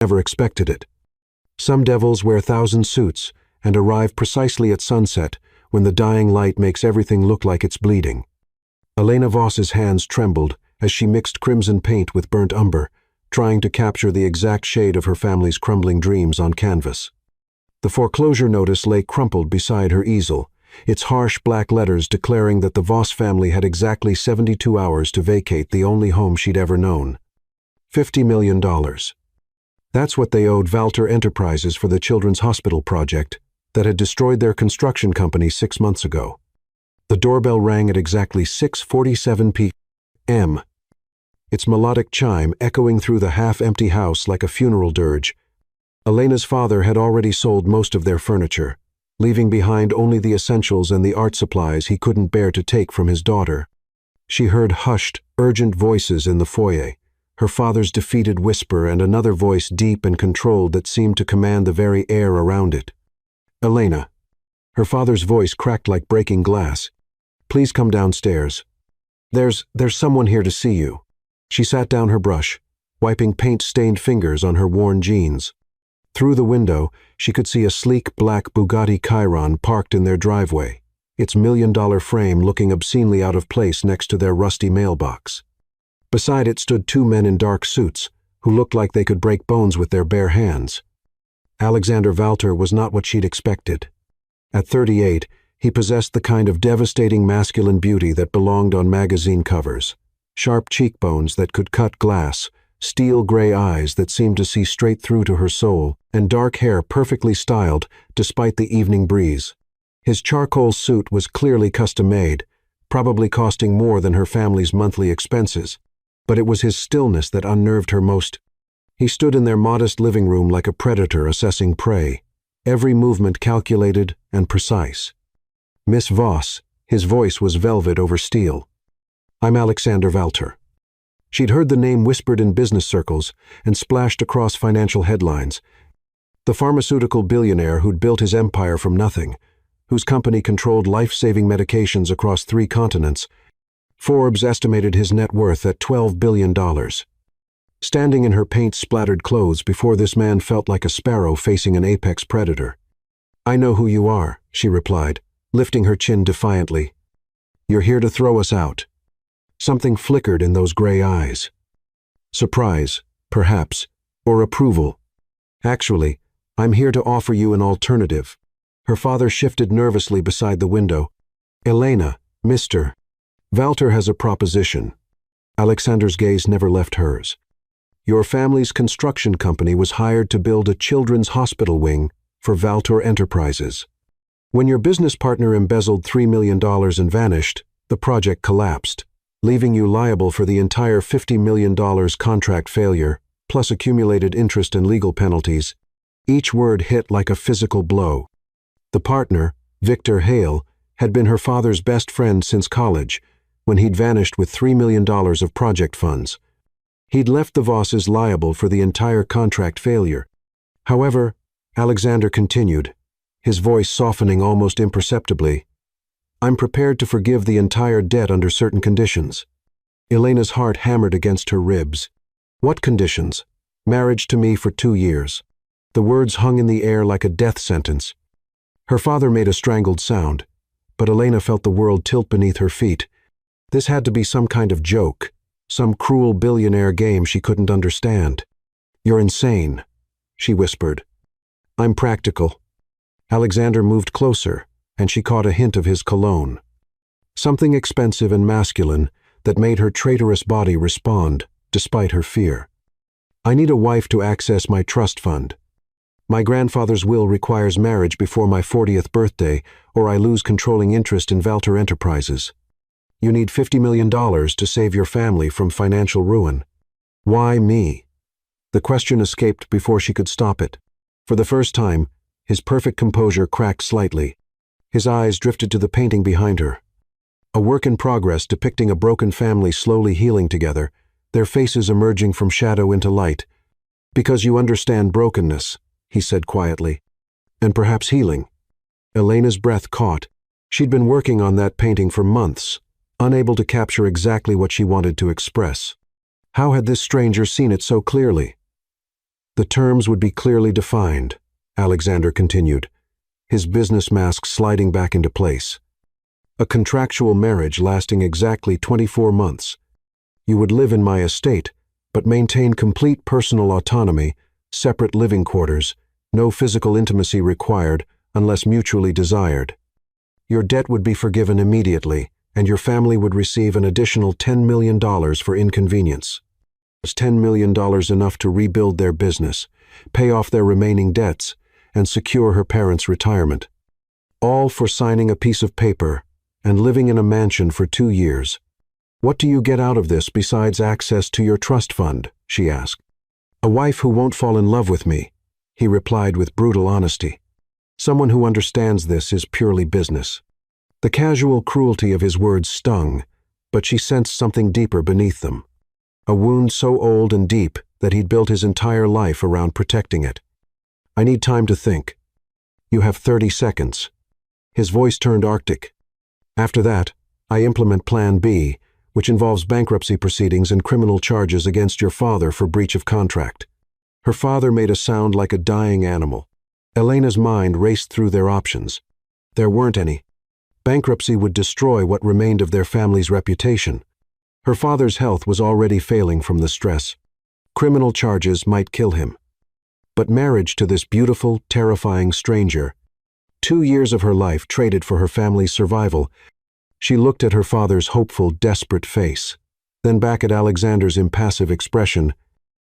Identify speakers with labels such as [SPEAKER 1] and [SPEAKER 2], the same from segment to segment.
[SPEAKER 1] never expected it. Some devils wear 1,000 suits and arrive precisely at sunset when the dying light makes everything look like it's bleeding. Elena Voss's hands trembled as she mixed crimson paint with burnt umber, trying to capture the exact shade of her family's crumbling dreams on canvas. The foreclosure notice lay crumpled beside her easel, its harsh black letters declaring that the Voss family had exactly 72 hours to vacate the only home she'd ever known. $50 million. That's what they owed Walter Enterprises for the Children's Hospital project that had destroyed their construction company 6 months ago. The doorbell rang at exactly 6:47 p.m. Its melodic chime echoing through the half-empty house like a funeral dirge. Elena's father had already sold most of their furniture, leaving behind only the essentials and the art supplies he couldn't bear to take from his daughter. She heard hushed, urgent voices in the foyer, her father's defeated whisper and another voice deep and controlled that seemed to command the very air around it. "Elena." Her father's voice cracked like breaking glass. "Please come downstairs. There's someone here to see you." She sat down her brush, wiping paint-stained fingers on her worn jeans. Through the window, she could see a sleek black Bugatti Chiron parked in their driveway, its $1 million frame looking obscenely out of place next to their rusty mailbox. Beside it stood 2 men in dark suits, who looked like they could break bones with their bare hands. Alexander Walter was not what she'd expected. At 38, he possessed the kind of devastating masculine beauty that belonged on magazine covers. Sharp cheekbones that could cut glass, steel gray eyes that seemed to see straight through to her soul, and dark hair perfectly styled despite the evening breeze. His charcoal suit was clearly custom-made, probably costing more than her family's monthly expenses, but it was his stillness that unnerved her most. He stood in their modest living room like a predator assessing prey, every movement calculated and precise. "Miss Voss," his voice was velvet over steel. "I'm Alexander Walter." She'd heard the name whispered in business circles and splashed across financial headlines. The pharmaceutical billionaire who'd built his empire from nothing, whose company controlled life-saving medications across 3 continents. Forbes estimated his net worth at $12 billion. Standing in her paint-splattered clothes before this man felt like a sparrow facing an apex predator. "I know who you are," she replied, lifting her chin defiantly. "You're here to throw us out." Something flickered in those gray eyes. Surprise, perhaps, or approval. "Actually, I'm here to offer you an alternative." Her father shifted nervously beside the window. "Elena, Mr. Walter has a proposition." Alexander's gaze never left hers. "Your family's construction company was hired to build a children's hospital wing for Walter Enterprises. When your business partner embezzled $3 million and vanished, the project collapsed, leaving you liable for the entire $50 million contract failure, plus accumulated interest and legal penalties." Each word hit like a physical blow. The partner, Victor Hale, had been her father's best friend since college, when he'd vanished with $3 million of project funds. He'd left the Vosses liable for the entire contract failure. However, Alexander continued, his voice softening almost imperceptibly, "I'm prepared to forgive the entire debt under certain conditions." Elena's heart hammered against her ribs. "What conditions?" "Marriage to me for 2 years." The words hung in the air like a death sentence. Her father made a strangled sound, but Elena felt the world tilt beneath her feet. This had to be some kind of joke, some cruel billionaire game she couldn't understand. "You're insane," she whispered. "I'm practical." Alexander moved closer, and she caught a hint of his cologne. Something expensive and masculine that made her traitorous body respond, despite her fear. "I need a wife to access my trust fund. My grandfather's will requires marriage before my 40th birthday, or I lose controlling interest in Walter Enterprises. You need $50 million to save your family from financial ruin." "Why me?" The question escaped before she could stop it. For the first time, his perfect composure cracked slightly. His eyes drifted to the painting behind her. A work in progress depicting a broken family slowly healing together, their faces emerging from shadow into light. "Because you understand brokenness," he said quietly, "and perhaps healing." Elena's breath caught. She'd been working on that painting for months, unable to capture exactly what she wanted to express. How had this stranger seen it so clearly? The terms would be clearly defined, Alexander continued, his business mask sliding back into place. A contractual marriage lasting exactly 24 months. You would live in my estate, but maintain complete personal autonomy, separate living quarters, no physical intimacy required unless mutually desired. Your debt would be forgiven immediately, and your family would receive an additional $10 million for inconvenience. Was $10 million enough to rebuild their business, pay off their remaining debts, and secure her parents' retirement? All for signing a piece of paper and living in a mansion for 2 years. What do you get out of this besides access to your trust fund? She asked. A wife who won't fall in love with me, he replied with brutal honesty. Someone who understands this is purely business. The casual cruelty of his words stung, but she sensed something deeper beneath them. A wound so old and deep that he'd built his entire life around protecting it. I need time to think. You have 30 seconds. His voice turned arctic. After that, I implement Plan B, which involves bankruptcy proceedings and criminal charges against your father for breach of contract. Her father made a sound like a dying animal. Elena's mind raced through their options. There weren't any. Bankruptcy would destroy what remained of their family's reputation. Her father's health was already failing from the stress. Criminal charges might kill him. But marriage to this beautiful, terrifying stranger, 2 years of her life traded for her family's survival. She looked at her father's hopeful, desperate face, then back at Alexander's impassive expression.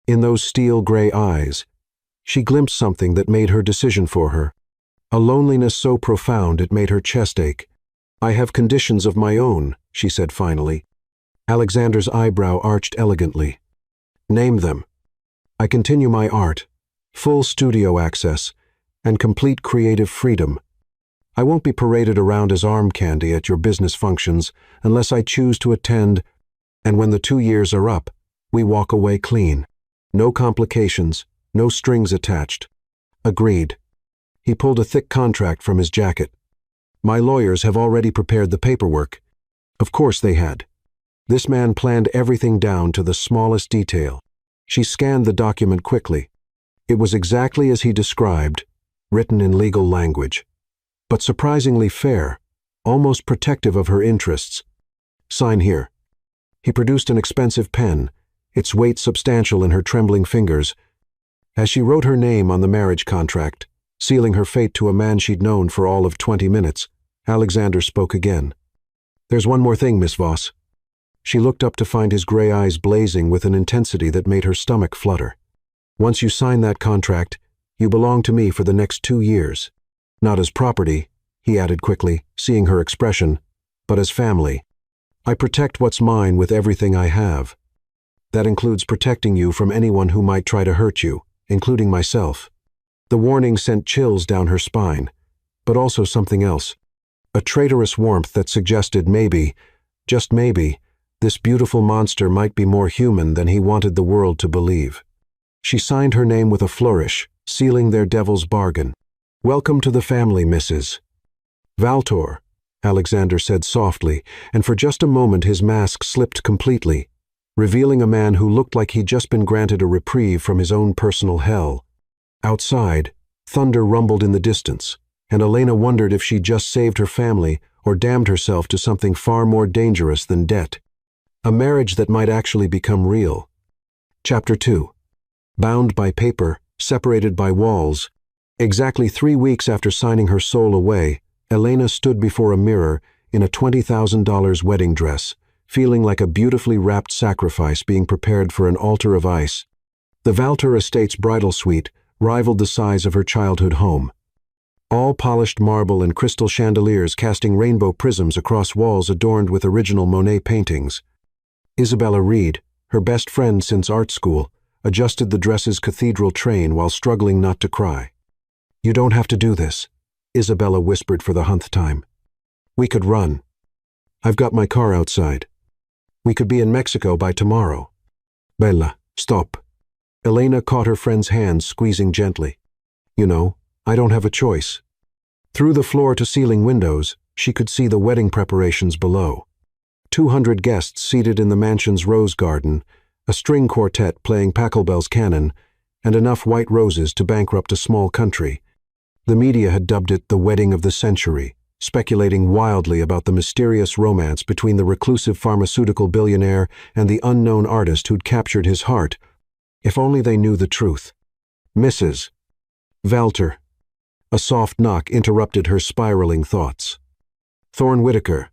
[SPEAKER 1] In those steel-gray eyes, she glimpsed something that made her decision for her. A loneliness so profound it made her chest ache. I have conditions of my own, she said finally. Alexander's eyebrow arched elegantly. Name them. I continue my art, full studio access, and complete creative freedom. I won't be paraded around as arm candy at your business functions unless I choose to attend, and when the 2 years are up, we walk away clean. No complications, no strings attached. Agreed. He pulled a thick contract from his jacket. My lawyers have already prepared the paperwork. Of course they had. This man planned everything down to the smallest detail. She scanned the document quickly. It was exactly as he described, written in legal language, but surprisingly fair, almost protective of her interests. Sign here. He produced an expensive pen, its weight substantial in her trembling fingers. As she wrote her name on the marriage contract, sealing her fate to a man she'd known for all of 20 minutes, Alexander spoke again. There's one more thing, Miss Voss. She looked up to find his gray eyes blazing with an intensity that made her stomach flutter. Once you sign that contract, you belong to me for the next 2 years. Not as property, he added quickly, seeing her expression, but as family. I protect what's mine with everything I have. That includes protecting you from anyone who might try to hurt you, including myself. The warning sent chills down her spine, but also something else. A traitorous warmth that suggested maybe, just maybe, this beautiful monster might be more human than he wanted the world to believe. She signed her name with a flourish, sealing their devil's bargain. Welcome to the family, Mrs. Valtor, Alexander said softly, and for just a moment his mask slipped completely, revealing a man who looked like he'd just been granted a reprieve from his own personal hell. Outside, thunder rumbled in the distance, and Elena wondered if she'd just saved her family or damned herself to something far more dangerous than debt. A marriage that might actually become real. Chapter 2. Bound by paper, separated by walls. Exactly 3 weeks after signing her soul away, Elena stood before a mirror in a $20,000 wedding dress, feeling like a beautifully wrapped sacrifice being prepared for an altar of ice. The Valtor Estate's bridal suite rivaled the size of her childhood home. All polished marble and crystal chandeliers casting rainbow prisms across walls adorned with original Monet paintings. Isabella Reed, her best friend since art school, adjusted the dress's cathedral train while struggling not to cry. You don't have to do this, Isabella whispered for the 100th time. We could run. I've got my car outside. We could be in Mexico by tomorrow. Bella, stop. Elena caught her friend's hand, squeezing gently. You know, I don't have a choice. Through the floor-to-ceiling windows, she could see the wedding preparations below. 200 guests seated in the mansion's rose garden, a string quartet playing Pachelbel's canon, and enough white roses to bankrupt a small country. The media had dubbed it the wedding of the century, speculating wildly about the mysterious romance between the reclusive pharmaceutical billionaire and the unknown artist who'd captured his heart. If only they knew the truth. Mrs. Walter. A soft knock interrupted her spiraling thoughts. Thorne Whitaker,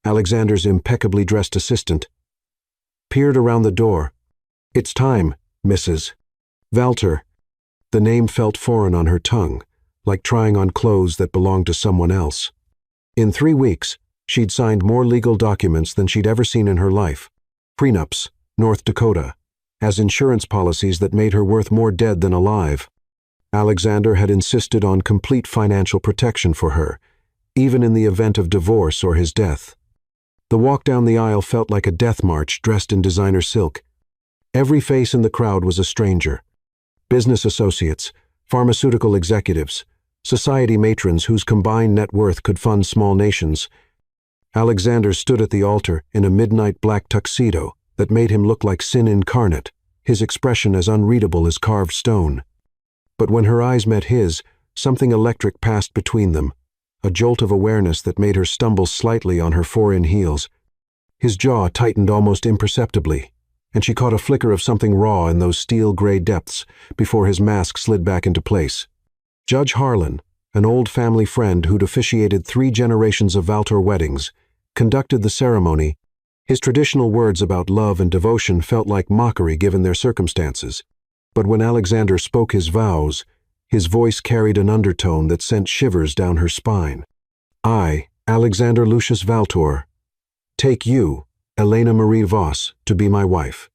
[SPEAKER 1] Alexander's impeccably dressed assistant, peered around the door. "It's time, Mrs. Walter." The name felt foreign on her tongue, like trying on clothes that belonged to someone else. In 3 weeks, she'd signed more legal documents than she'd ever seen in her life. Prenups, North Dakota, as insurance policies that made her worth more dead than alive. Alexander had insisted on complete financial protection for her, even in the event of divorce or his death. The walk down the aisle felt like a death march dressed in designer silk. Every face in the crowd was a stranger. Business associates, pharmaceutical executives, society matrons whose combined net worth could fund small nations. Alexander stood at the altar in a midnight black tuxedo that made him look like sin incarnate, his expression as unreadable as carved stone. But when her eyes met his, something electric passed between them, a jolt of awareness that made her stumble slightly on her four-in heels. His jaw tightened almost imperceptibly, and she caught a flicker of something raw in those steel-gray depths before his mask slid back into place. Judge Harlan, an old family friend who'd officiated 3 generations of Walter weddings, conducted the ceremony. His traditional words about love and devotion felt like mockery given their circumstances. But when Alexander spoke his vows, his voice carried an undertone that sent shivers down her spine. "I, Alexander Lucius Walter, take you, Elena Marie Voss, to be my wife.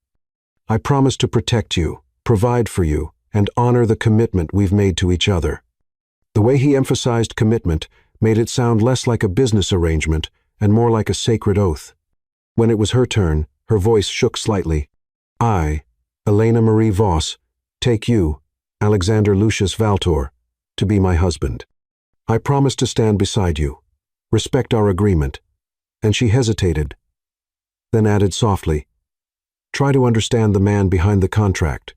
[SPEAKER 1] I promise to protect you, provide for you, and honor the commitment we've made to each other." The way he emphasized commitment made it sound less like a business arrangement and more like a sacred oath. When it was her turn, her voice shook slightly. "I, Elena Marie Voss, take you, Alexander Lucius Walter, to be my husband. I promise to stand beside you, respect our agreement." And she hesitated, then added softly, "Try to understand the man behind the contract."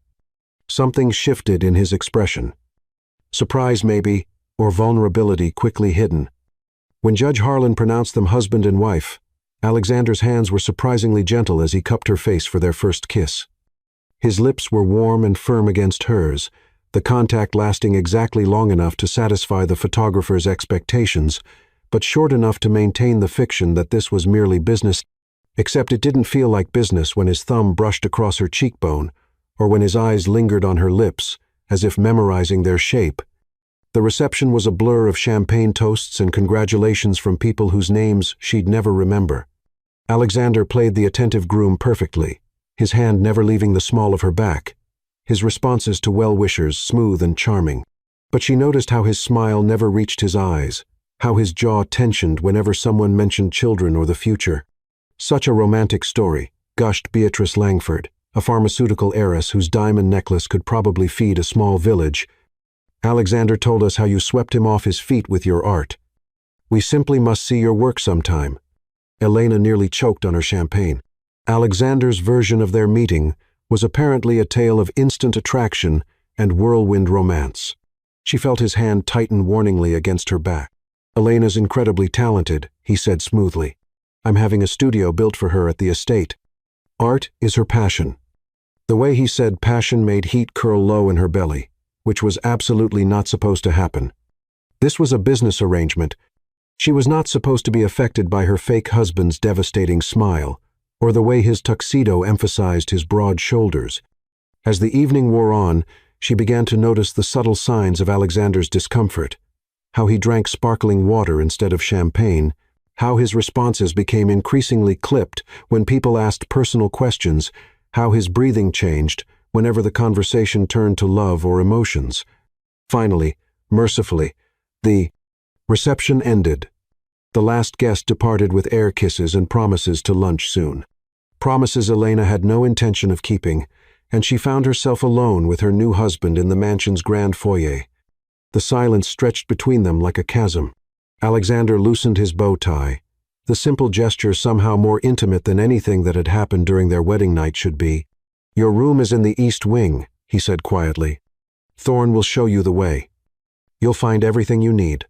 [SPEAKER 1] Something shifted in his expression. Surprise maybe, or vulnerability quickly hidden. When Judge Harlan pronounced them husband and wife, Alexander's hands were surprisingly gentle as he cupped her face for their first kiss. His lips were warm and firm against hers, the contact lasting exactly long enough to satisfy the photographer's expectations, but short enough to maintain the fiction that this was merely business, except it didn't feel like business when his thumb brushed across her cheekbone, or when his eyes lingered on her lips, as if memorizing their shape. The reception was a blur of champagne toasts and congratulations from people whose names she'd never remember. Alexander played the attentive groom perfectly, his hand never leaving the small of her back, his responses to well-wishers smooth and charming. But she noticed how his smile never reached his eyes, how his jaw tensioned whenever someone mentioned children or the future. "Such a romantic story," gushed Beatrice Langford, a pharmaceutical heiress whose diamond necklace could probably feed a small village. "Alexander told us how you swept him off his feet with your art. We simply must see your work sometime." Elena nearly choked on her champagne. Alexander's version of their meeting was apparently a tale of instant attraction and whirlwind romance. She felt his hand tighten warningly against her back. "Elena's incredibly talented," he said smoothly. "I'm having a studio built for her at the estate. Art is her passion." The way he said passion made heat curl low in her belly, which was absolutely not supposed to happen. This was a business arrangement. She was not supposed to be affected by her fake husband's devastating smile, or the way his tuxedo emphasized his broad shoulders. As the evening wore on, she began to notice the subtle signs of Alexander's discomfort, how he drank sparkling water instead of champagne, how his responses became increasingly clipped when people asked personal questions, how his breathing changed whenever the conversation turned to love or emotions. Finally, mercifully, the reception ended. The last guest departed with air kisses and promises to lunch soon. Promises Elena had no intention of keeping, and she found herself alone with her new husband in the mansion's grand foyer. The silence stretched between them like a chasm. Alexander loosened his bow tie, the simple gesture somehow more intimate than anything that had happened during their wedding night should be. "Your room is in the East Wing," he said quietly. "Thorn will show you the way. You'll find everything you need.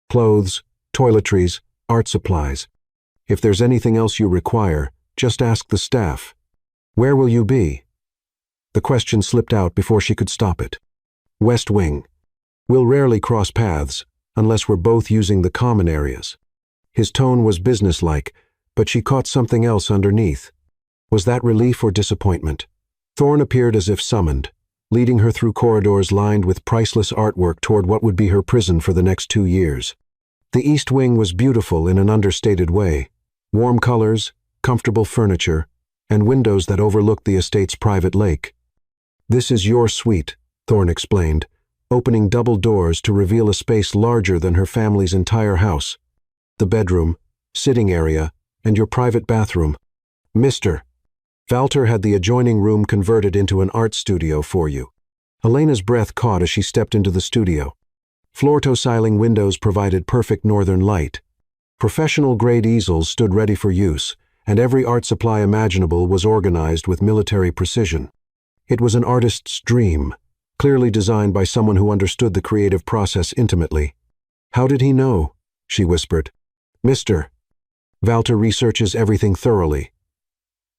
[SPEAKER 1] Clothes, toiletries, art supplies. If there's anything else you require, just ask the staff. Where will you be?" The question slipped out before she could stop it. "West Wing. We'll rarely cross paths, unless we're both using the common areas." His tone was businesslike, but she caught something else underneath. Was that relief or disappointment? Thorn appeared as if summoned, leading her through corridors lined with priceless artwork toward what would be her prison for the next 2 years. The East Wing was beautiful in an understated way. Warm colors, comfortable furniture, and windows that overlooked the estate's private lake. "This is your suite," Thorn explained, opening double doors to reveal a space larger than her family's entire house. "The bedroom, sitting area, and your private bathroom. Mr. Walter had the adjoining room converted into an art studio for you." Elena's breath caught as she stepped into the studio. Floor-to-ceiling windows provided perfect northern light. Professional-grade easels stood ready for use, and every art supply imaginable was organized with military precision. It was an artist's dream, clearly designed by someone who understood the creative process intimately. "How did he know?" she whispered. "Mr. Walter researches everything thoroughly."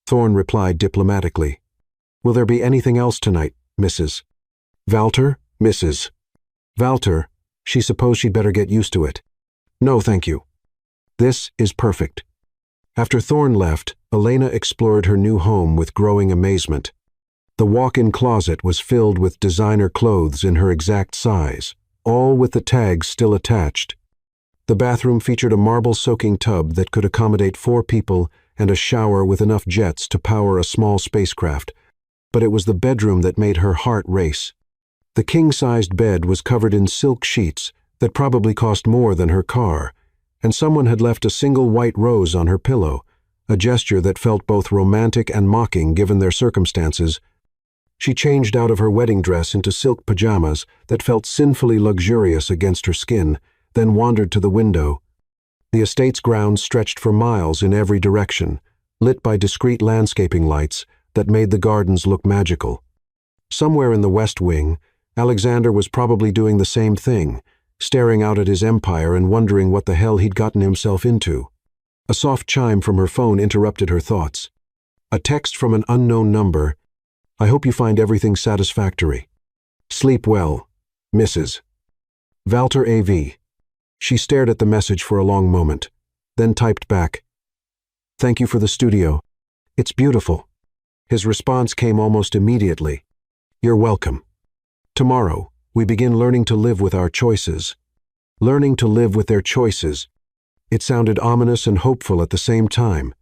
[SPEAKER 1] Thorn replied diplomatically. "Will there be anything else tonight, Mrs. Walter?" "Mrs. Walter, she supposed she'd better get used to it." "No, thank you. This is perfect." After Thorn left, Elena explored her new home with growing amazement. The walk-in closet was filled with designer clothes in her exact size, all with the tags still attached. The bathroom featured a marble-soaking tub that could accommodate 4 people and a shower with enough jets to power a small spacecraft, but it was the bedroom that made her heart race. The king-sized bed was covered in silk sheets that probably cost more than her car, and someone had left a single white rose on her pillow, a gesture that felt both romantic and mocking given their circumstances. She changed out of her wedding dress into silk pajamas that felt sinfully luxurious against her skin, then wandered to the window. The estate's grounds stretched for miles in every direction, lit by discreet landscaping lights that made the gardens look magical. Somewhere in the West Wing, Alexander was probably doing the same thing, staring out at his empire and wondering what the hell he'd gotten himself into. A soft chime from her phone interrupted her thoughts. A text from an unknown number. "I hope you find everything satisfactory. Sleep well, Mrs. Walter A.V." She stared at the message for a long moment, then typed back, "Thank you for the studio. It's beautiful." His response came almost immediately. "You're welcome. Tomorrow, we begin learning to live with our choices." Learning to live with their choices. It sounded ominous and hopeful at the same time.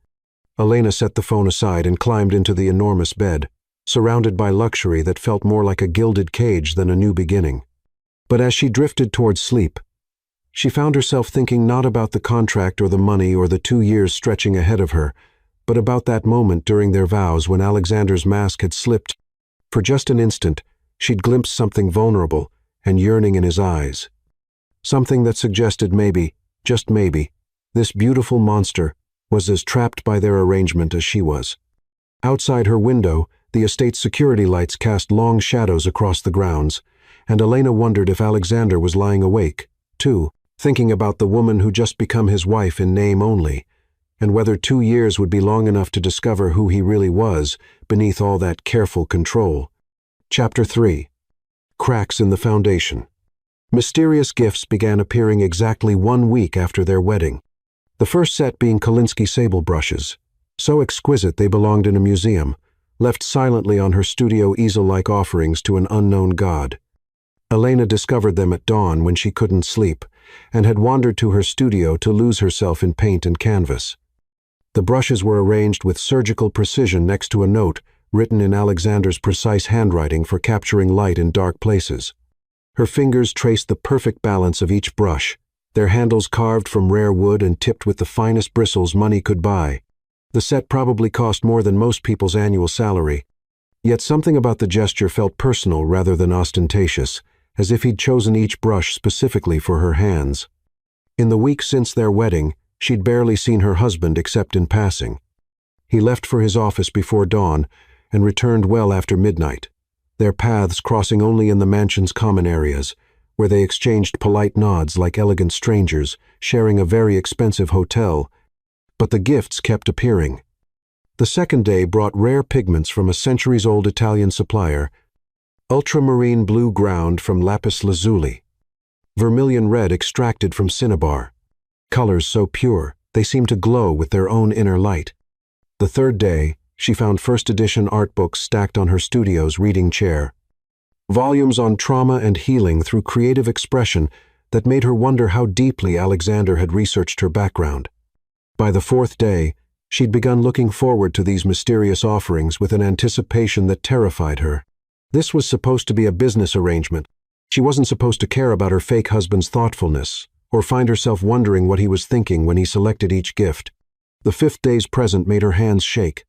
[SPEAKER 1] Elena set the phone aside and climbed into the enormous bed, surrounded by luxury that felt more like a gilded cage than a new beginning. But as she drifted towards sleep, she found herself thinking not about the contract or the money or the 2 years stretching ahead of her, but about that moment during their vows when Alexander's mask had slipped. For just an instant, she'd glimpsed something vulnerable and yearning in his eyes. Something that suggested maybe, just maybe, this beautiful monster was as trapped by their arrangement as she was. Outside her window, the estate's security lights cast long shadows across the grounds, and Elena wondered if Alexander was lying awake, too, thinking about the woman who just become his wife in name only, and whether 2 years would be long enough to discover who he really was beneath all that careful control. Chapter 3. Cracks in the Foundation. Mysterious gifts began appearing exactly 1 week after their wedding. The first set being Kolinsky sable brushes, so exquisite they belonged in a museum, left silently on her studio easel-like offerings to an unknown god. Elena discovered them at dawn when she couldn't sleep, and had wandered to her studio to lose herself in paint and canvas. The brushes were arranged with surgical precision next to a note written in Alexander's precise handwriting for capturing light in dark places. Her fingers traced the perfect balance of each brush, their handles carved from rare wood and tipped with the finest bristles money could buy. The set probably cost more than most people's annual salary, yet something about the gesture felt personal rather than ostentatious, as if he'd chosen each brush specifically for her hands. In the week since their wedding, she'd barely seen her husband except in passing. He left for his office before dawn and returned well after midnight, their paths crossing only in the mansion's common areas, where they exchanged polite nods like elegant strangers, sharing a very expensive hotel. But the gifts kept appearing. The second day brought rare pigments from a centuries-old Italian supplier, ultramarine blue ground from lapis lazuli, vermilion red extracted from cinnabar, colors so pure they seemed to glow with their own inner light. The third day, she found first-edition art books stacked on her studio's reading chair, volumes on trauma and healing through creative expression that made her wonder how deeply Alexander had researched her background. By the fourth day, she'd begun looking forward to these mysterious offerings with an anticipation that terrified her. This was supposed to be a business arrangement. She wasn't supposed to care about her fake husband's thoughtfulness, or find herself wondering what he was thinking when he selected each gift. The fifth day's present made her hands shake.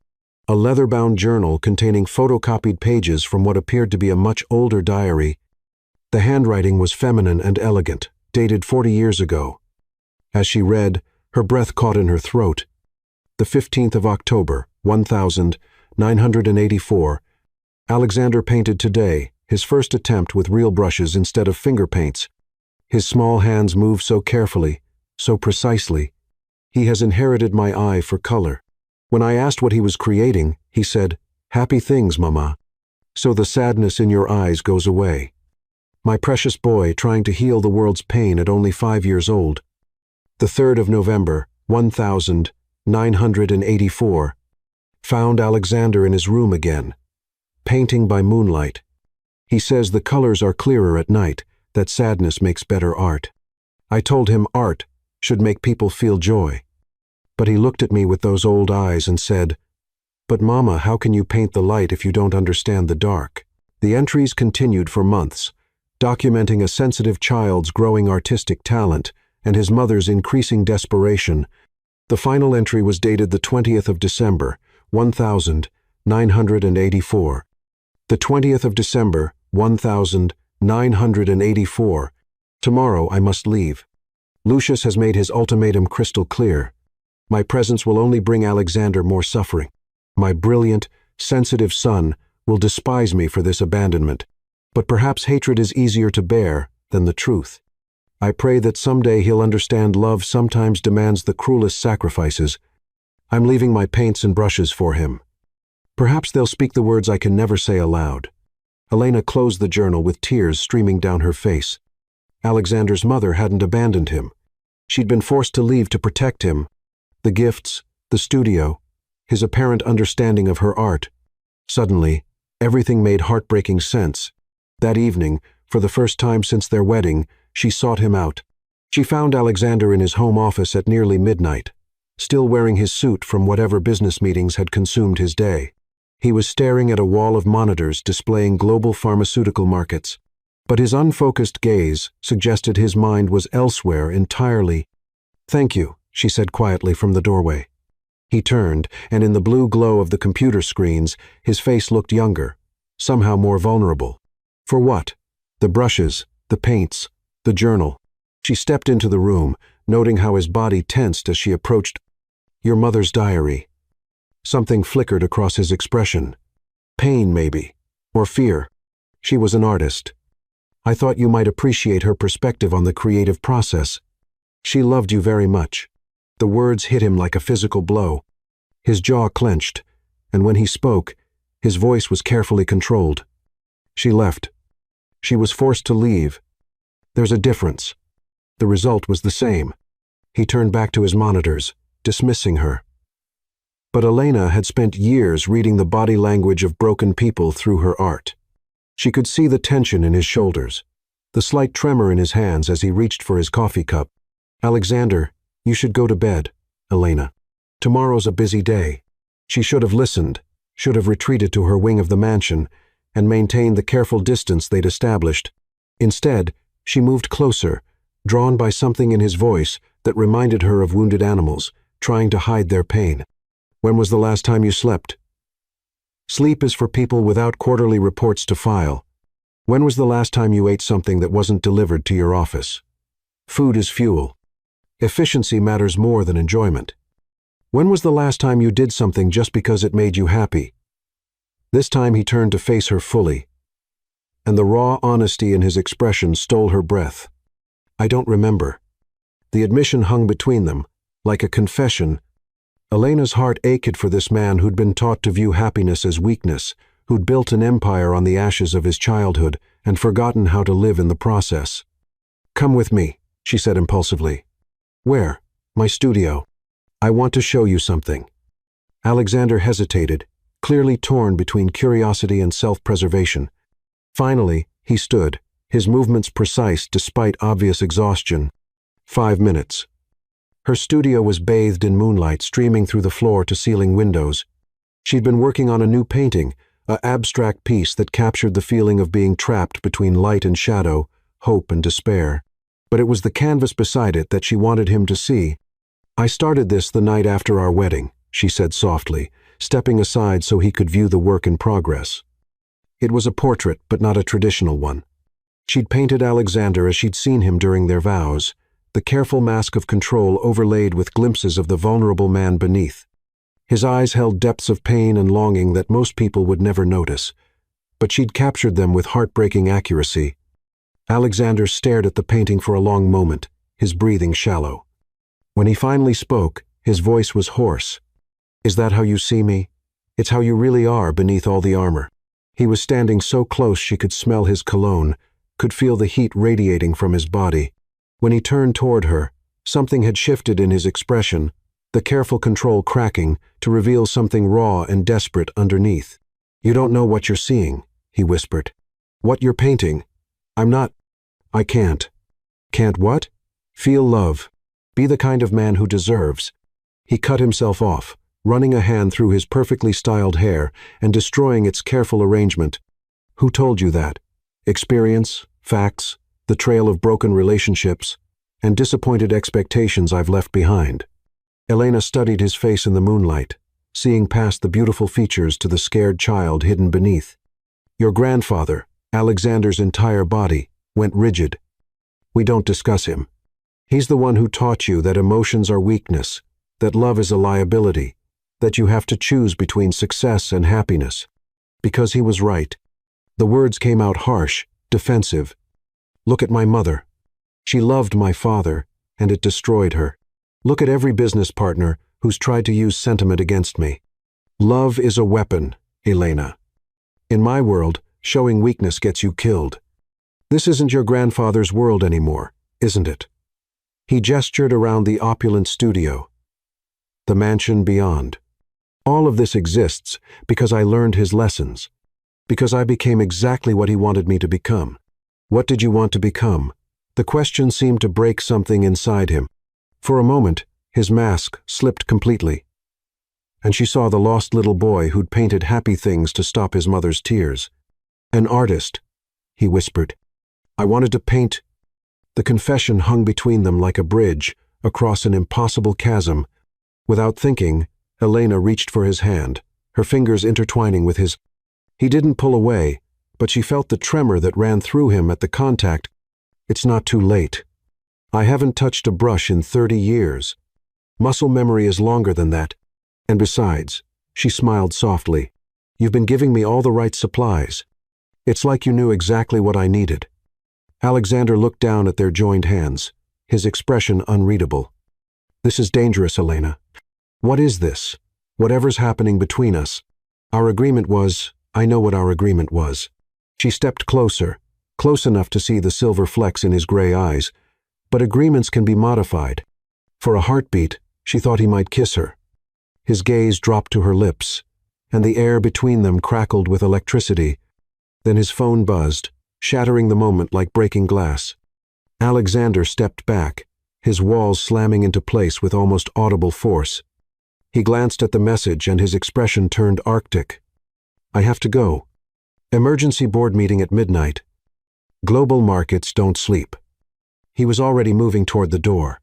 [SPEAKER 1] A leather-bound journal containing photocopied pages from what appeared to be a much older diary. The handwriting was feminine and elegant, dated 40 years ago. As she read, her breath caught in her throat. The 15th of October, 1984, Alexander painted today, his first attempt with real brushes instead of finger paints. His small hands move so carefully, so precisely. He has inherited my eye for color. When I asked what he was creating, he said, "Happy things, Mama. So the sadness in your eyes goes away." My precious boy trying to heal the world's pain at only 5 years old. The 3rd of November, 1984, found Alexander in his room again, painting by moonlight. He says the colors are clearer at night, that sadness makes better art. I told him art should make people feel joy. But he looked at me with those old eyes and said, "But Mama, how can you paint the light if you don't understand the dark?" The entries continued for months, documenting a sensitive child's growing artistic talent and his mother's increasing desperation. The final entry was dated the 20th of December, 1984. The 20th of December, 1984. Tomorrow I must leave. Lucius has made his ultimatum crystal clear. My presence will only bring Alexander more suffering. My brilliant, sensitive son will despise me for this abandonment. But perhaps hatred is easier to bear than the truth. I pray that someday he'll understand love sometimes demands the cruelest sacrifices. I'm leaving my paints and brushes for him. Perhaps they'll speak the words I can never say aloud. Elena closed the journal with tears streaming down her face. Alexander's mother hadn't abandoned him. She'd been forced to leave to protect him. The gifts, the studio, his apparent understanding of her art. Suddenly, everything made heartbreaking sense. That evening, for the first time since their wedding, she sought him out. She found Alexander in his home office at nearly midnight, still wearing his suit from whatever business meetings had consumed his day. He was staring at a wall of monitors displaying global pharmaceutical markets. But his unfocused gaze suggested his mind was elsewhere entirely. "Thank you," she said quietly from the doorway. He turned, and in the blue glow of the computer screens, his face looked younger, somehow more vulnerable. For what? The brushes, the paints, the journal. She stepped into the room, noting how his body tensed as she approached. "Your mother's diary." Something flickered across his expression. Pain, maybe, or fear. She was an artist. I thought you might appreciate her perspective on the creative process. She loved you very much. The words hit him like a physical blow. His jaw clenched, and when he spoke, his voice was carefully controlled. She left. She was forced to leave. There's a difference. The result was the same. He turned back to his monitors, dismissing her. But Elena had spent years reading the body language of broken people through her art. She could see the tension in his shoulders, the slight tremor in his hands as he reached for his coffee cup. "Alexander, you should go to bed, Elena. Tomorrow's a busy day." She should have listened, should have retreated to her wing of the mansion, and maintained the careful distance they'd established. Instead, she moved closer, drawn by something in his voice that reminded her of wounded animals, trying to hide their pain. "When was the last time you slept?" Sleep is for people without quarterly reports to file. When was the last time you ate something that wasn't delivered to your office? Food is fuel. Efficiency matters more than enjoyment. When was the last time you did something just because it made you happy? This time he turned to face her fully, and the raw honesty in his expression stole her breath. "I don't remember." The admission hung between them, like a confession. Elena's heart ached for this man who'd been taught to view happiness as weakness, who'd built an empire on the ashes of his childhood and forgotten how to live in the process. "Come with me," she said impulsively. "Where?" "My studio. I want to show you something." Alexander hesitated, clearly torn between curiosity and self-preservation. Finally, he stood, his movements precise despite obvious exhaustion. 5 minutes. Her studio was bathed in moonlight streaming through the floor-to-ceiling windows. She'd been working on a new painting, an abstract piece that captured the feeling of being trapped between light and shadow, hope and despair. But it was the canvas beside it that she wanted him to see. "I started this the night after our wedding," she said softly, stepping aside so he could view the work in progress. It was a portrait, but not a traditional one. She'd painted Alexander as she'd seen him during their vows, the careful mask of control overlaid with glimpses of the vulnerable man beneath. His eyes held depths of pain and longing that most people would never notice, but she'd captured them with heartbreaking accuracy. Alexander stared at the painting for a long moment, his breathing shallow. When he finally spoke, his voice was hoarse. "Is that how you see me? It's how you really are beneath all the armor." He was standing so close she could smell his cologne, could feel the heat radiating from his body. When he turned toward her, something had shifted in his expression, the careful control cracking to reveal something raw and desperate underneath. "You don't know what you're seeing," he whispered. "What you're painting. I'm not. I can't." "Can't what?" "Feel love. Be the kind of man who deserves." He cut himself off, running a hand through his perfectly styled hair and destroying its careful arrangement. "Who told you that? Experience, facts, the trail of broken relationships, and disappointed expectations I've left behind." Elena studied his face in the moonlight, seeing past the beautiful features to the scared child hidden beneath. "Your grandfather, Alexander's entire body, went rigid. We don't discuss him. He's the one who taught you that emotions are weakness, that love is a liability, that you have to choose between success and happiness." Because he was right. The words came out harsh, defensive. "Look at my mother. She loved my father, and it destroyed her. Look at every business partner who's tried to use sentiment against me. Love is a weapon, Elena. In my world, showing weakness gets you killed. This isn't your grandfather's world anymore, isn't it?" He gestured around the opulent studio, the mansion beyond. "All of this exists because I learned his lessons, because I became exactly what he wanted me to become." "What did you want to become?" The question seemed to break something inside him. For a moment, his mask slipped completely, and she saw the lost little boy who'd painted happy things to stop his mother's tears. "An artist," he whispered. "I wanted to paint." The confession hung between them like a bridge across an impossible chasm. Without thinking, Elena reached for his hand, her fingers intertwining with his. He didn't pull away, but she felt the tremor that ran through him at the contact. "It's not too late. I haven't touched a brush in 30 years. Muscle memory is longer than that. And besides," she smiled softly, "you've been giving me all the right supplies. It's like you knew exactly what I needed." Alexander looked down at their joined hands, his expression unreadable. "This is dangerous, Elena. What is this? Whatever's happening between us. Our agreement was, I know what our agreement was." She stepped closer, close enough to see the silver flecks in his gray eyes. But agreements can be modified. For a heartbeat, she thought he might kiss her. His gaze dropped to her lips, and the air between them crackled with electricity. Then his phone buzzed, shattering the moment like breaking glass. Alexander stepped back, his walls slamming into place with almost audible force. He glanced at the message and his expression turned arctic. "I have to go. Emergency board meeting at midnight. Global markets don't sleep." He was already moving toward the door.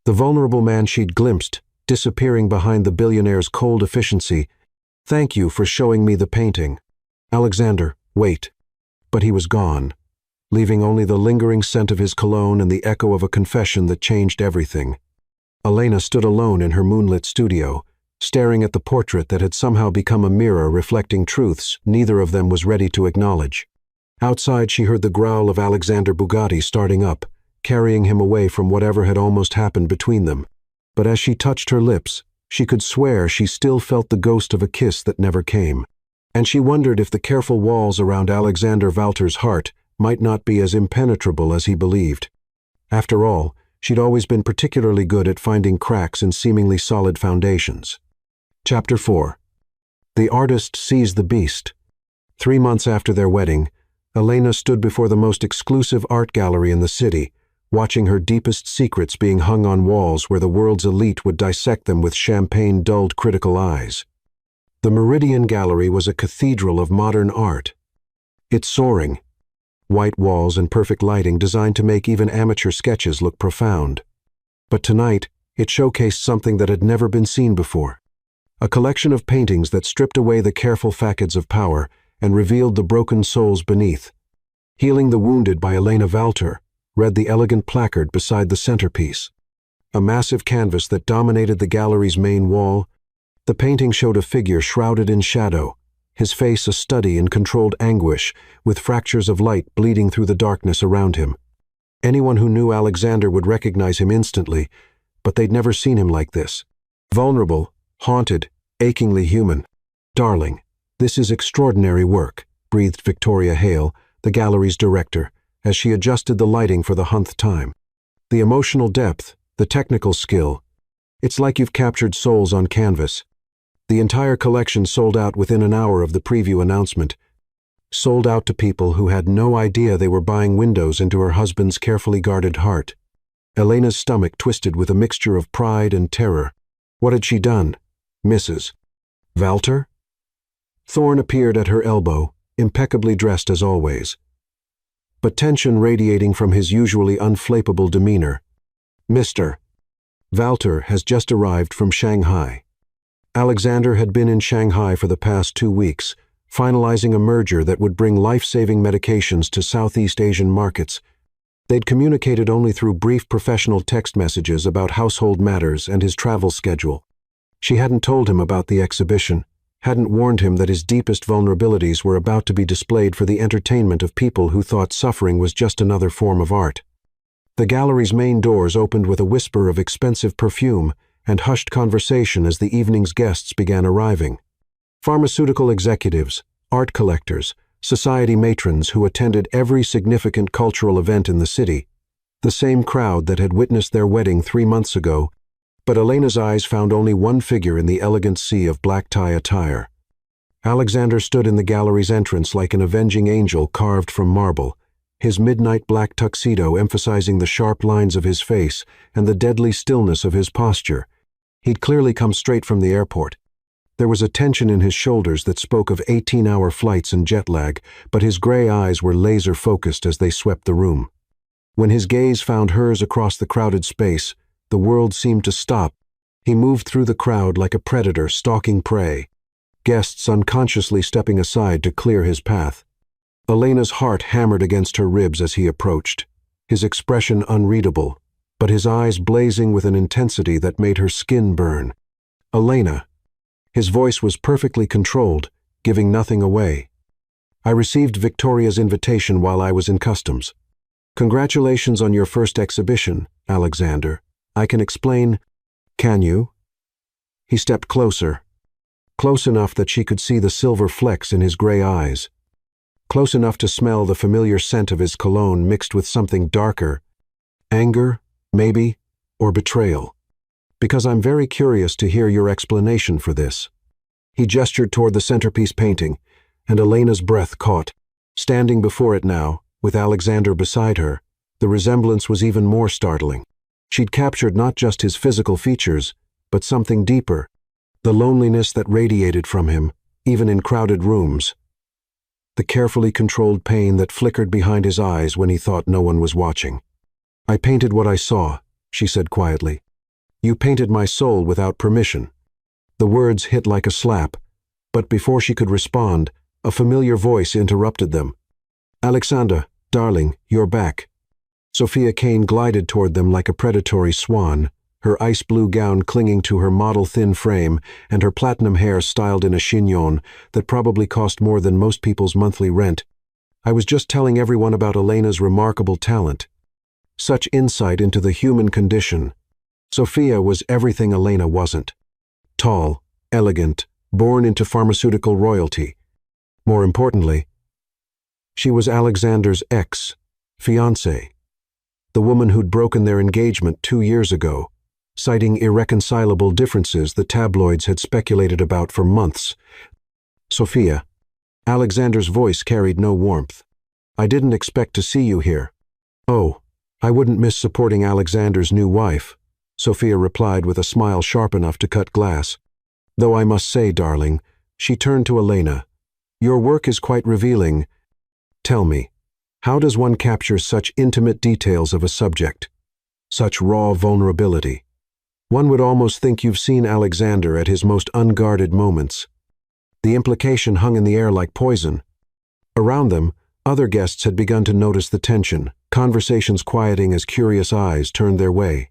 [SPEAKER 1] The vulnerable man she'd glimpsed, disappearing behind the billionaire's cold efficiency. "Thank you for showing me the painting. Alexander, wait." But he was gone, leaving only the lingering scent of his cologne and the echo of a confession that changed everything. Elena stood alone in her moonlit studio, staring at the portrait that had somehow become a mirror reflecting truths neither of them was ready to acknowledge. Outside, she heard the growl of Alexander Bugatti starting up, carrying him away from whatever had almost happened between them. But as she touched her lips, she could swear she still felt the ghost of a kiss that never came. And she wondered if the careful walls around Alexander Valter's heart might not be as impenetrable as he believed. After all, she'd always been particularly good at finding cracks in seemingly solid foundations. Chapter 4. The artist sees the beast. 3 months after their wedding, Elena stood before the most exclusive art gallery in the city, watching her deepest secrets being hung on walls where the world's elite would dissect them with champagne-dulled critical eyes. The Meridian Gallery was a cathedral of modern art. It's soaring. White walls and perfect lighting designed to make even amateur sketches look profound. But tonight, it showcased something that had never been seen before. A collection of paintings that stripped away the careful facades of power and revealed the broken souls beneath. Healing the Wounded by Elena Valter read the elegant placard beside the centerpiece. A massive canvas that dominated the gallery's main wall, the painting showed a figure shrouded in shadow, his face a study in controlled anguish, with fractures of light bleeding through the darkness around him. Anyone who knew Alexander would recognize him instantly, but they'd never seen him like this. Vulnerable, haunted, achingly human. "Darling, this is extraordinary work," breathed Victoria Hale, the gallery's director, as she adjusted the lighting for the 100th time. "The emotional depth, the technical skill. It's like you've captured souls on canvas." The entire collection sold out within an hour of the preview announcement. Sold out to people who had no idea they were buying windows into her husband's carefully guarded heart. Elena's stomach twisted with a mixture of pride and terror. What had she done? Mrs. Valter? Thorne appeared at her elbow, impeccably dressed as always, but tension radiating from his usually unflappable demeanor. "Mr. Valter has just arrived from Shanghai." Alexander had been in Shanghai for the past 2 weeks, finalizing a merger that would bring life-saving medications to Southeast Asian markets. They'd communicated only through brief professional text messages about household matters and his travel schedule. She hadn't told him about the exhibition, hadn't warned him that his deepest vulnerabilities were about to be displayed for the entertainment of people who thought suffering was just another form of art. The gallery's main doors opened with a whisper of expensive perfume and hushed conversation as the evening's guests began arriving. Pharmaceutical executives, art collectors, society matrons who attended every significant cultural event in the city, the same crowd that had witnessed their wedding 3 months ago. But Elena's eyes found only one figure in the elegant sea of black tie attire. Alexander stood in the gallery's entrance like an avenging angel carved from marble, his midnight black tuxedo emphasizing the sharp lines of his face and the deadly stillness of his posture. He'd clearly come straight from the airport. There was a tension in his shoulders that spoke of 18-hour flights and jet lag, but his gray eyes were laser-focused as they swept the room. When his gaze found hers across the crowded space, the world seemed to stop. He moved through the crowd like a predator stalking prey, guests unconsciously stepping aside to clear his path. Elena's heart hammered against her ribs as he approached, his expression unreadable, but his eyes blazing with an intensity that made her skin burn. "Elena." His voice was perfectly controlled, giving nothing away. "I received Victoria's invitation while I was in customs. Congratulations on your first exhibition, Alexander. I can explain." "Can you?" He stepped closer, close enough that she could see the silver flecks in his gray eyes, close enough to smell the familiar scent of his cologne mixed with something darker. Anger, maybe, or betrayal. "Because I'm very curious to hear your explanation for this." He gestured toward the centerpiece painting, and Elena's breath caught. Standing before it now, with Alexander beside her, the resemblance was even more startling. She'd captured not just his physical features, but something deeper, the loneliness that radiated from him, even in crowded rooms. The carefully controlled pain that flickered behind his eyes when he thought no one was watching. "I painted what I saw," she said quietly. "You painted my soul without permission." The words hit like a slap, but before she could respond, a familiar voice interrupted them. "Alexander, darling, you're back." Sophia Kane glided toward them like a predatory swan, her ice-blue gown clinging to her model-thin frame and her platinum hair styled in a chignon that probably cost more than most people's monthly rent. I was just telling everyone about Elena's remarkable talent. Such insight into the human condition. Sophia was everything Elena wasn't. Tall, elegant, born into pharmaceutical royalty. More importantly, she was Alexander's ex-fiancée, the woman who'd broken their engagement 2 years ago, citing irreconcilable differences the tabloids had speculated about for months. Sophia. Alexander's voice carried no warmth. I didn't expect to see you here. Oh, I wouldn't miss supporting Alexander's new wife, Sophia replied with a smile sharp enough to cut glass. Though I must say, darling, she turned to Elena. Your work is quite revealing. Tell me, how does one capture such intimate details of a subject? Such raw vulnerability? One would almost think you've seen Alexander at his most unguarded moments. The implication hung in the air like poison. Around them, other guests had begun to notice the tension, conversations quieting as curious eyes turned their way.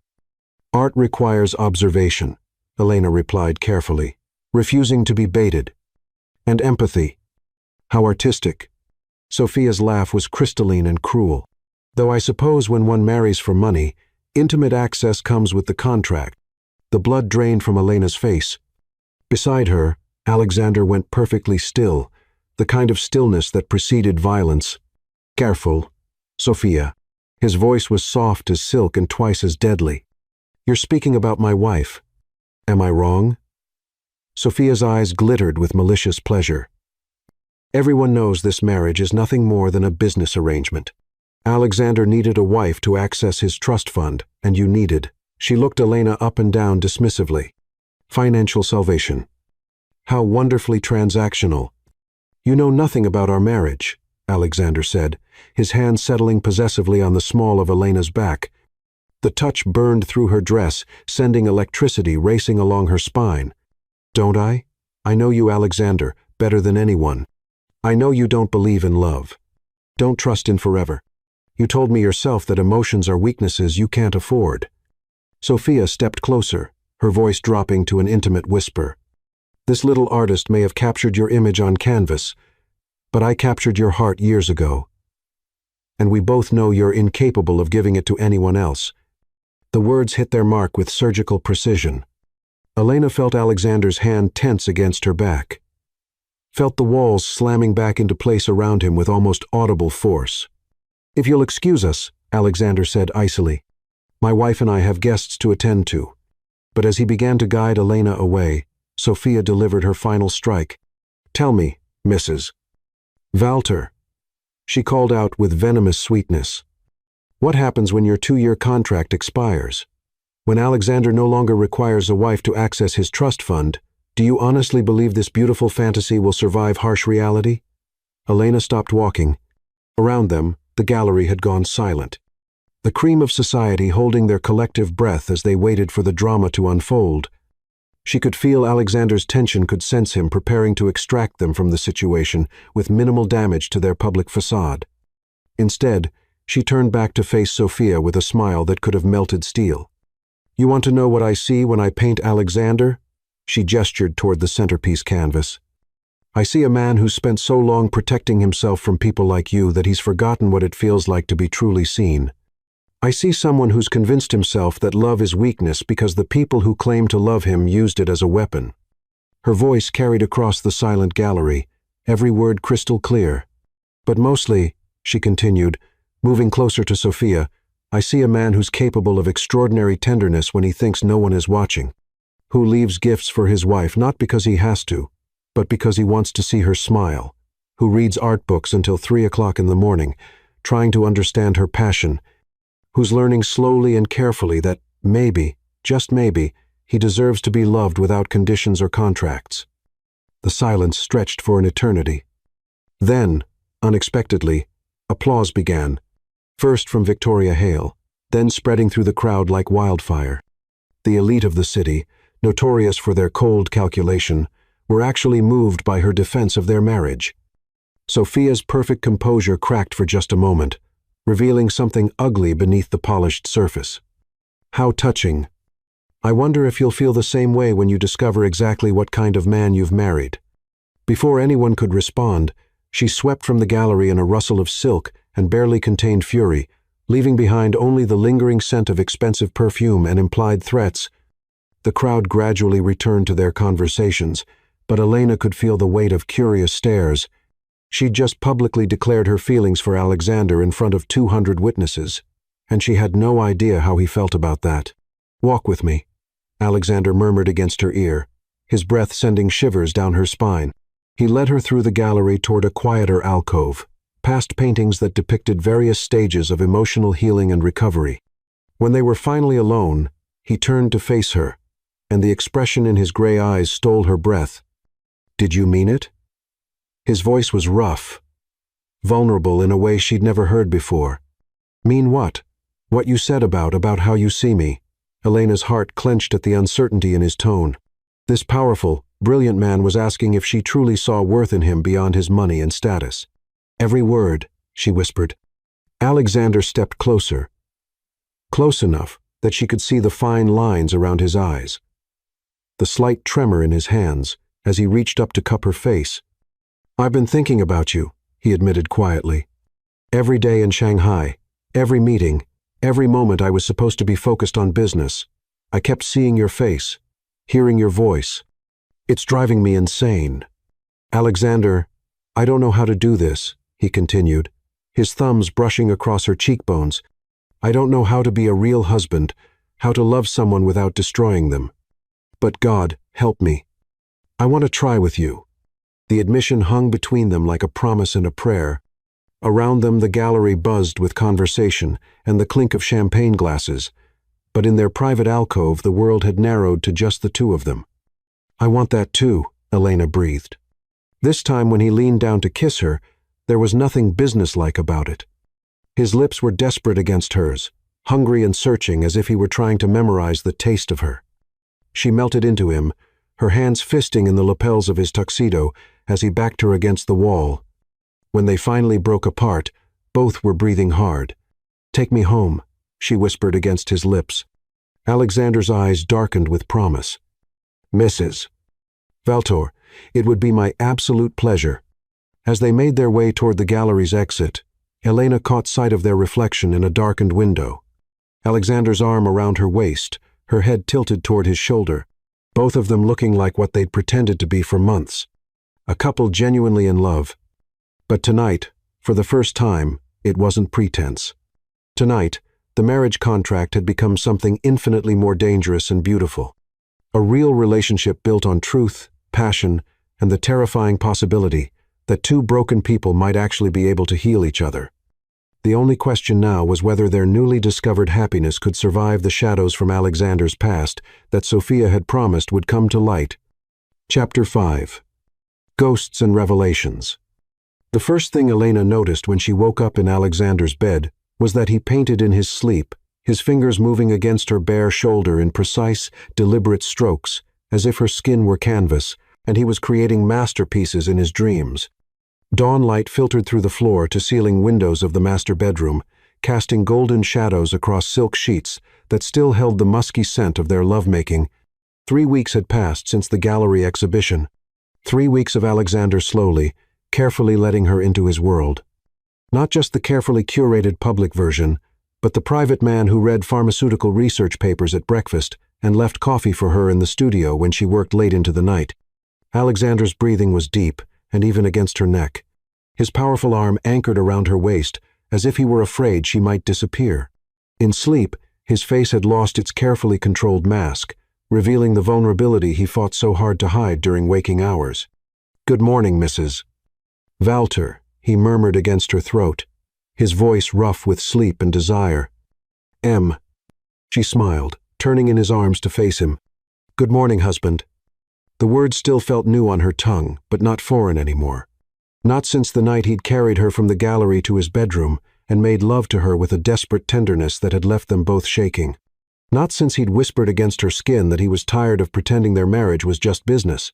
[SPEAKER 1] Art requires observation, Elena replied carefully, refusing to be baited. And empathy. How artistic. Sophia's laugh was crystalline and cruel. Though I suppose when one marries for money, intimate access comes with the contract. The blood drained from Elena's face. Beside her, Alexander went perfectly still, the kind of stillness that preceded violence. Careful, Sophia. His voice was soft as silk and twice as deadly. You're speaking about my wife. Am I wrong? Sophia's eyes glittered with malicious pleasure. Everyone knows this marriage is nothing more than a business arrangement. Alexander needed a wife to access his trust fund, and you needed. She looked Elena up and down dismissively. Financial salvation. How wonderfully transactional. You know nothing about our marriage, Alexander said, his hand settling possessively on the small of Elena's back. The touch burned through her dress, sending electricity racing along her spine. Don't I? I know you, Alexander, better than anyone. I know you don't believe in love. Don't trust in forever. You told me yourself that emotions are weaknesses you can't afford. Sophia stepped closer, her voice dropping to an intimate whisper. This little artist may have captured your image on canvas, but I captured your heart years ago. And we both know you're incapable of giving it to anyone else. The words hit their mark with surgical precision. Elena felt Alexander's hand tense against her back. Felt the walls slamming back into place around him with almost audible force. If you'll excuse us, Alexander said icily. My wife and I have guests to attend to. But as he began to guide Elena away, Sophia delivered her final strike. Tell me, Mrs. Walter. She called out with venomous sweetness. What happens when your 2-year contract expires? When Alexander no longer requires a wife to access his trust fund, do you honestly believe this beautiful fantasy will survive harsh reality? Elena stopped walking. Around them, the gallery had gone silent. The cream of society holding their collective breath as they waited for the drama to unfold. She could feel Alexander's tension, could sense him preparing to extract them from the situation with minimal damage to their public facade. Instead, she turned back to face Sophia with a smile that could have melted steel. You want to know what I see when I paint Alexander? She gestured toward the centerpiece canvas. I see a man who's spent so long protecting himself from people like you that he's forgotten what it feels like to be truly seen. I see someone who's convinced himself that love is weakness because the people who claim to love him used it as a weapon. Her voice carried across the silent gallery, every word crystal clear. But mostly, she continued, moving closer to Sophia, I see a man who's capable of extraordinary tenderness when he thinks no one is watching. Who leaves gifts for his wife not because he has to, but because he wants to see her smile. Who reads art books until 3 o'clock in the morning, trying to understand her passion. Who's learning slowly and carefully that maybe, just maybe, he deserves to be loved without conditions or contracts. The silence stretched for an eternity. Then, unexpectedly, applause began, first from Victoria Hale, then spreading through the crowd like wildfire. The elite of the city, notorious for their cold calculation, were actually moved by her defense of their marriage. Sophia's perfect composure cracked for just a moment, revealing something ugly beneath the polished surface. How touching. I wonder if you'll feel the same way when you discover exactly what kind of man you've married. Before anyone could respond, She swept from the gallery in a rustle of silk and barely contained fury, leaving behind only the lingering scent of expensive perfume and implied threats. The crowd gradually returned to their conversations, but Elena could feel the weight of curious stares. She'd just publicly declared her feelings for Alexander in front of 200 witnesses, and she had no idea how he felt about that. "Walk with me," Alexander murmured against her ear, his breath sending shivers down her spine. He led her through the gallery toward a quieter alcove, past paintings that depicted various stages of emotional healing and recovery. When they were finally alone, he turned to face her, and the expression in his gray eyes stole her breath. "Did you mean it?" His voice was rough, vulnerable in a way she'd never heard before. "Mean what? What you said about how you see me." Elena's heart clenched at the uncertainty in his tone. This powerful, brilliant man was asking if she truly saw worth in him beyond his money and status. "Every word," she whispered. Alexander stepped closer, close enough that she could see the fine lines around his eyes, the slight tremor in his hands as he reached up to cup her face. "I've been thinking about you," he admitted quietly. "Every day in Shanghai, every meeting, every moment I was supposed to be focused on business, I kept seeing your face, hearing your voice. It's driving me insane." "Alexander, I don't know how to do this," he continued, his thumbs brushing across her cheekbones. "I don't know how to be a real husband, how to love someone without destroying them. But God, help me. I want to try with you." The admission hung between them like a promise and a prayer. Around them the gallery buzzed with conversation and the clink of champagne glasses, but in their private alcove the world had narrowed to just the two of them. "I want that too," Elena breathed. This time when he leaned down to kiss her, there was nothing businesslike about it. His lips were desperate against hers, hungry and searching as if he were trying to memorize the taste of her. She melted into him, her hands fisting in the lapels of his tuxedo as he backed her against the wall. When they finally broke apart, both were breathing hard. "Take me home," she whispered against his lips. Alexander's eyes darkened with promise. "Mrs. Valtor, it would be my absolute pleasure." As they made their way toward the gallery's exit, Elena caught sight of their reflection in a darkened window. Alexander's arm around her waist, her head tilted toward his shoulder, both of them looking like what they'd pretended to be for months. A couple genuinely in love. But tonight, for the first time, it wasn't pretense. Tonight, the marriage contract had become something infinitely more dangerous and beautiful. A real relationship built on truth, passion, and the terrifying possibility that two broken people might actually be able to heal each other. The only question now was whether their newly discovered happiness could survive the shadows from Alexander's past that Sophia had promised would come to light. Chapter 5. Ghosts and Revelations. The first thing Elena noticed when she woke up in Alexander's bed was that he painted in his sleep, his fingers moving against her bare shoulder in precise, deliberate strokes, as if her skin were canvas, and he was creating masterpieces in his dreams. Dawn light filtered through the floor-to-ceiling windows of the master bedroom, casting golden shadows across silk sheets that still held the musky scent of their lovemaking. 3 weeks had passed since the gallery exhibition. 3 weeks of Alexander slowly, carefully letting her into his world. Not just the carefully curated public version, but the private man who read pharmaceutical research papers at breakfast and left coffee for her in the studio when she worked late into the night. Alexander's breathing was deep, and even against her neck. His powerful arm anchored around her waist, as if he were afraid she might disappear. In sleep, his face had lost its carefully controlled mask, revealing the vulnerability he fought so hard to hide during waking hours. "Good morning, Mrs. Valter," he murmured against her throat, his voice rough with sleep and desire. "M." She smiled, turning in his arms to face him. "Good morning, husband." The word still felt new on her tongue, but not foreign anymore. Not since the night he'd carried her from the gallery to his bedroom and made love to her with a desperate tenderness that had left them both shaking. Not since he'd whispered against her skin that he was tired of pretending their marriage was just business.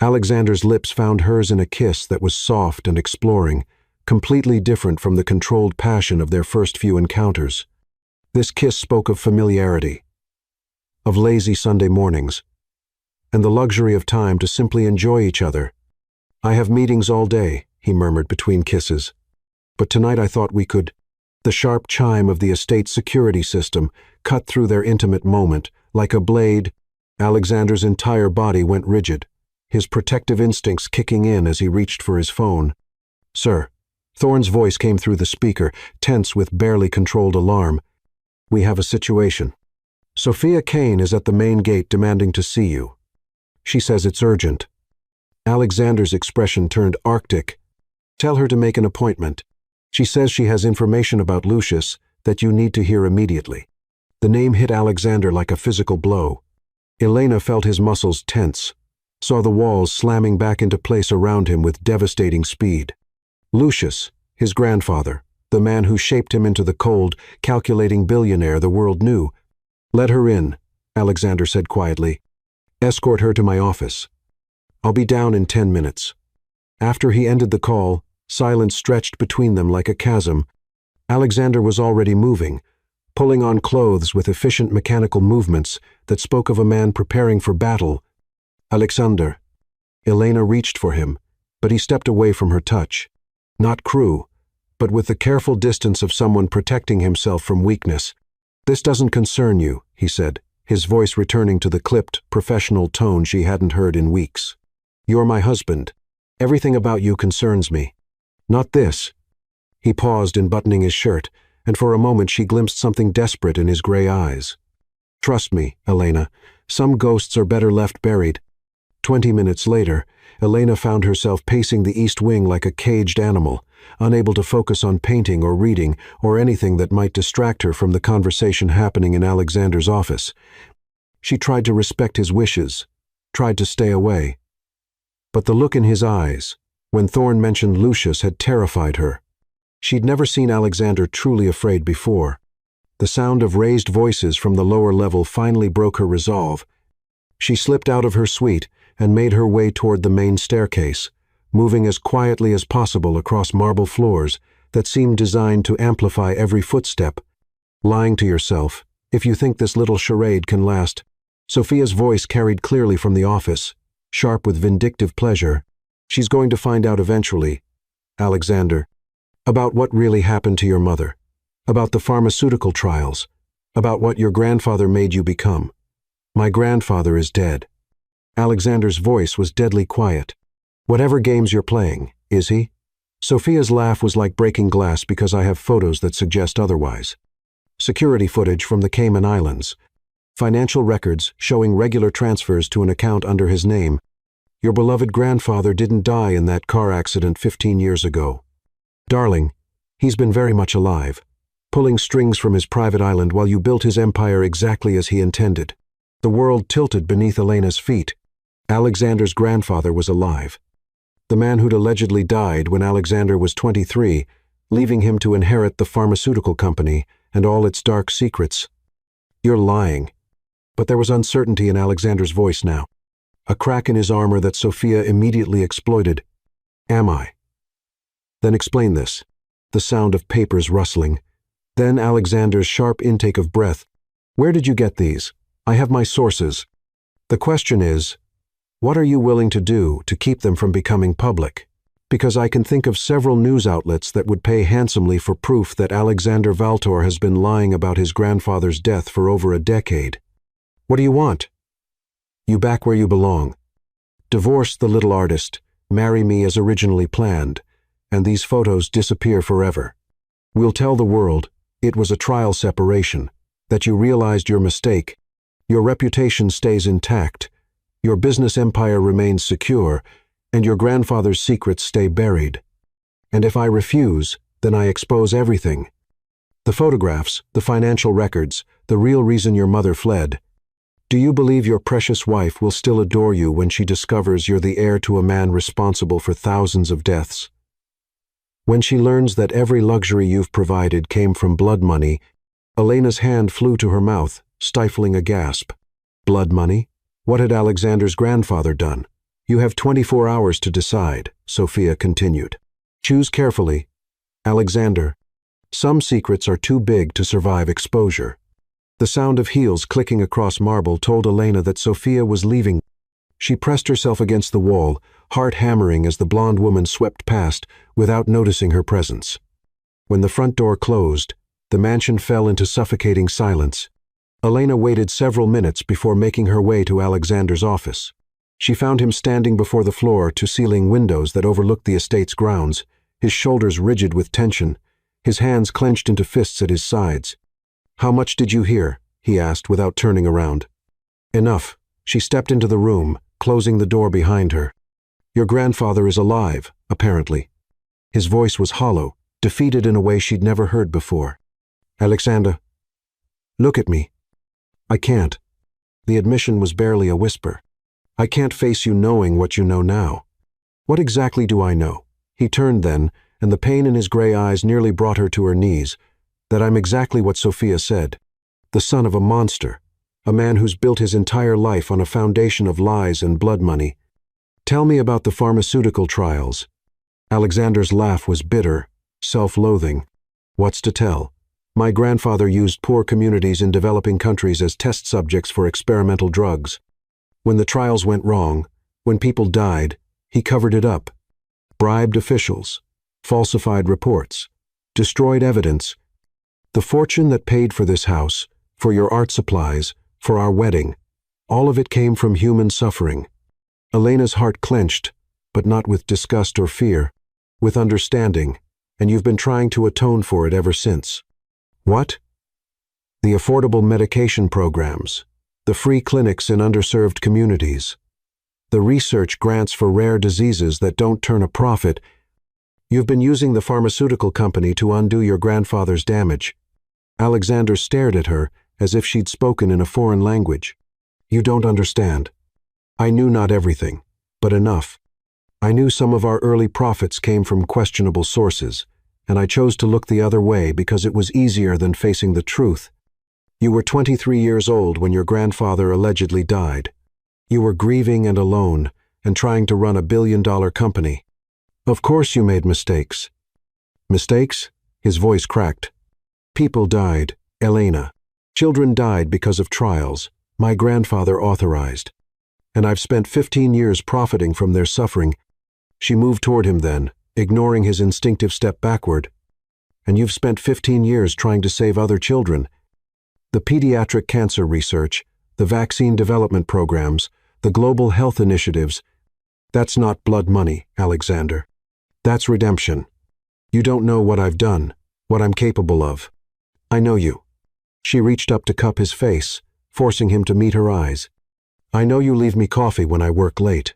[SPEAKER 1] Alexander's lips found hers in a kiss that was soft and exploring, completely different from the controlled passion of their first few encounters. This kiss spoke of familiarity, of lazy Sunday mornings, and the luxury of time to simply enjoy each other. "I have meetings all day," he murmured between kisses. "But tonight I thought we could—" The sharp chime of the estate's security system cut through their intimate moment. Like a blade, Alexander's entire body went rigid, his protective instincts kicking in as he reached for his phone. "Sir," Thorne's voice came through the speaker, tense with barely controlled alarm. "We have a situation. Sophia Kane is at the main gate demanding to see you. She says it's urgent." Alexander's expression turned arctic. "Tell her to make an appointment. She says she has information about Lucius that you need to hear immediately." The name hit Alexander like a physical blow. Elena felt his muscles tense, saw the walls slamming back into place around him with devastating speed. Lucius, his grandfather, the man who shaped him into the cold, calculating billionaire the world knew. "Let her in," Alexander said quietly. "Escort her to my office. I'll be down in 10 minutes. After he ended the call, silence stretched between them like a chasm. Alexander was already moving, pulling on clothes with efficient mechanical movements that spoke of a man preparing for battle. "Alexander." Elena reached for him, but he stepped away from her touch. Not cruel, but with the careful distance of someone protecting himself from weakness. "This doesn't concern you," he said, his voice returning to the clipped, professional tone she hadn't heard in weeks. "You're my husband. Everything about you concerns me. Not this." He paused in buttoning his shirt, and for a moment she glimpsed something desperate in his gray eyes. "Trust me, Elena, some ghosts are better left buried." 20 minutes later, Elena found herself pacing the east wing like a caged animal, unable to focus on painting or reading or anything that might distract her from the conversation happening in Alexander's office. She tried to respect his wishes, tried to stay away. But the look in his eyes, when Thorne mentioned Lucius, had terrified her. She'd never seen Alexander truly afraid before. The sound of raised voices from the lower level finally broke her resolve. She slipped out of her suite and made her way toward the main staircase, moving as quietly as possible across marble floors that seemed designed to amplify every footstep. "Lying to yourself, if you think this little charade can last." Sophia's voice carried clearly from the office, sharp with vindictive pleasure. "She's going to find out eventually, Alexander, about what really happened to your mother, about the pharmaceutical trials, about what your grandfather made you become. My grandfather is dead." Alexander's voice was deadly quiet. "Whatever games you're playing, is he?" Sophia's laugh was like breaking glass because I have photos that suggest otherwise. Security footage from the Cayman Islands. Financial records showing regular transfers to an account under his name. Your beloved grandfather didn't die in that car accident 15 years ago. Darling, he's been very much alive, pulling strings from his private island while you built his empire exactly as he intended. The world tilted beneath Elena's feet. Alexander's grandfather was alive. The man who'd allegedly died when Alexander was 23, leaving him to inherit the pharmaceutical company and all its dark secrets. "You're lying." But there was uncertainty in Alexander's voice now, a crack in his armor that Sophia immediately exploited. "Am I?" "Then explain this." The sound of papers rustling. Then Alexander's sharp intake of breath. "Where did you get these? I have my sources. The question is, what are you willing to do to keep them from becoming public? Because I can think of several news outlets that would pay handsomely for proof that Alexander Valtor has been lying about his grandfather's death for over a decade. What do you want?" "You back where you belong. Divorce the little artist, marry me as originally planned, and these photos disappear forever. We'll tell the world it was a trial separation, that you realized your mistake. Your reputation stays intact, your business empire remains secure, and your grandfather's secrets stay buried. And if I refuse, then I expose everything. The photographs, the financial records, the real reason your mother fled. Do you believe your precious wife will still adore you when she discovers you're the heir to a man responsible for thousands of deaths? When she learns that every luxury you've provided came from blood money," Elena's hand flew to her mouth, stifling a gasp. "Blood money? What had Alexander's grandfather done?" "You have 24 hours to decide," Sophia continued. "Choose carefully. Alexander, some secrets are too big to survive exposure." The sound of heels clicking across marble told Elena that Sophia was leaving. She pressed herself against the wall, heart hammering as the blonde woman swept past without noticing her presence. When the front door closed, the mansion fell into suffocating silence. Elena waited several minutes before making her way to Alexander's office. She found him standing before the floor-to-ceiling windows that overlooked the estate's grounds, his shoulders rigid with tension, his hands clenched into fists at his sides. "How much did you hear?" he asked without turning around. "Enough." She stepped into the room, closing the door behind her. "Your grandfather is alive, apparently." His voice was hollow, defeated in a way she'd never heard before. "Alexander, look at me." "I can't." The admission was barely a whisper. "I can't face you knowing what you know now." "What exactly do I know?" He turned then, and the pain in his gray eyes nearly brought her to her knees. "That I'm exactly what Sophia said. The son of a monster. A man who's built his entire life on a foundation of lies and blood money. Tell me about the pharmaceutical trials." Alexander's laugh was bitter, self-loathing. "What's to tell? My grandfather used poor communities in developing countries as test subjects for experimental drugs. When the trials went wrong, when people died, he covered it up. Bribed officials, falsified reports, destroyed evidence. The fortune that paid for this house, for your art supplies, for our wedding, all of it came from human suffering." Elena's heart clenched, but not with disgust or fear, with understanding, and you've been trying to atone for it ever since. "What?" "The affordable medication programs, the free clinics in underserved communities, the research grants for rare diseases that don't turn a profit. You've been using the pharmaceutical company to undo your grandfather's damage." Alexander stared at her as if she'd spoken in a foreign language. "You don't understand. I knew not everything, but enough. I knew some of our early profits came from questionable sources, and I chose to look the other way because it was easier than facing the truth. You were 23 years old when your grandfather allegedly died. You were grieving and alone, and trying to run a billion-dollar company. Of course you made mistakes." "Mistakes?" His voice cracked. "People died, Elena. Children died because of trials my grandfather authorized. And I've spent 15 years profiting from their suffering." She moved toward him then, ignoring his instinctive step backward. "And you've spent 15 years trying to save other children. The pediatric cancer research, the vaccine development programs, the global health initiatives. That's not blood money, Alexander. That's redemption. You don't know what I've done, what I'm capable of. I know you." She reached up to cup his face, forcing him to meet her eyes. "I know you leave me coffee when I work late.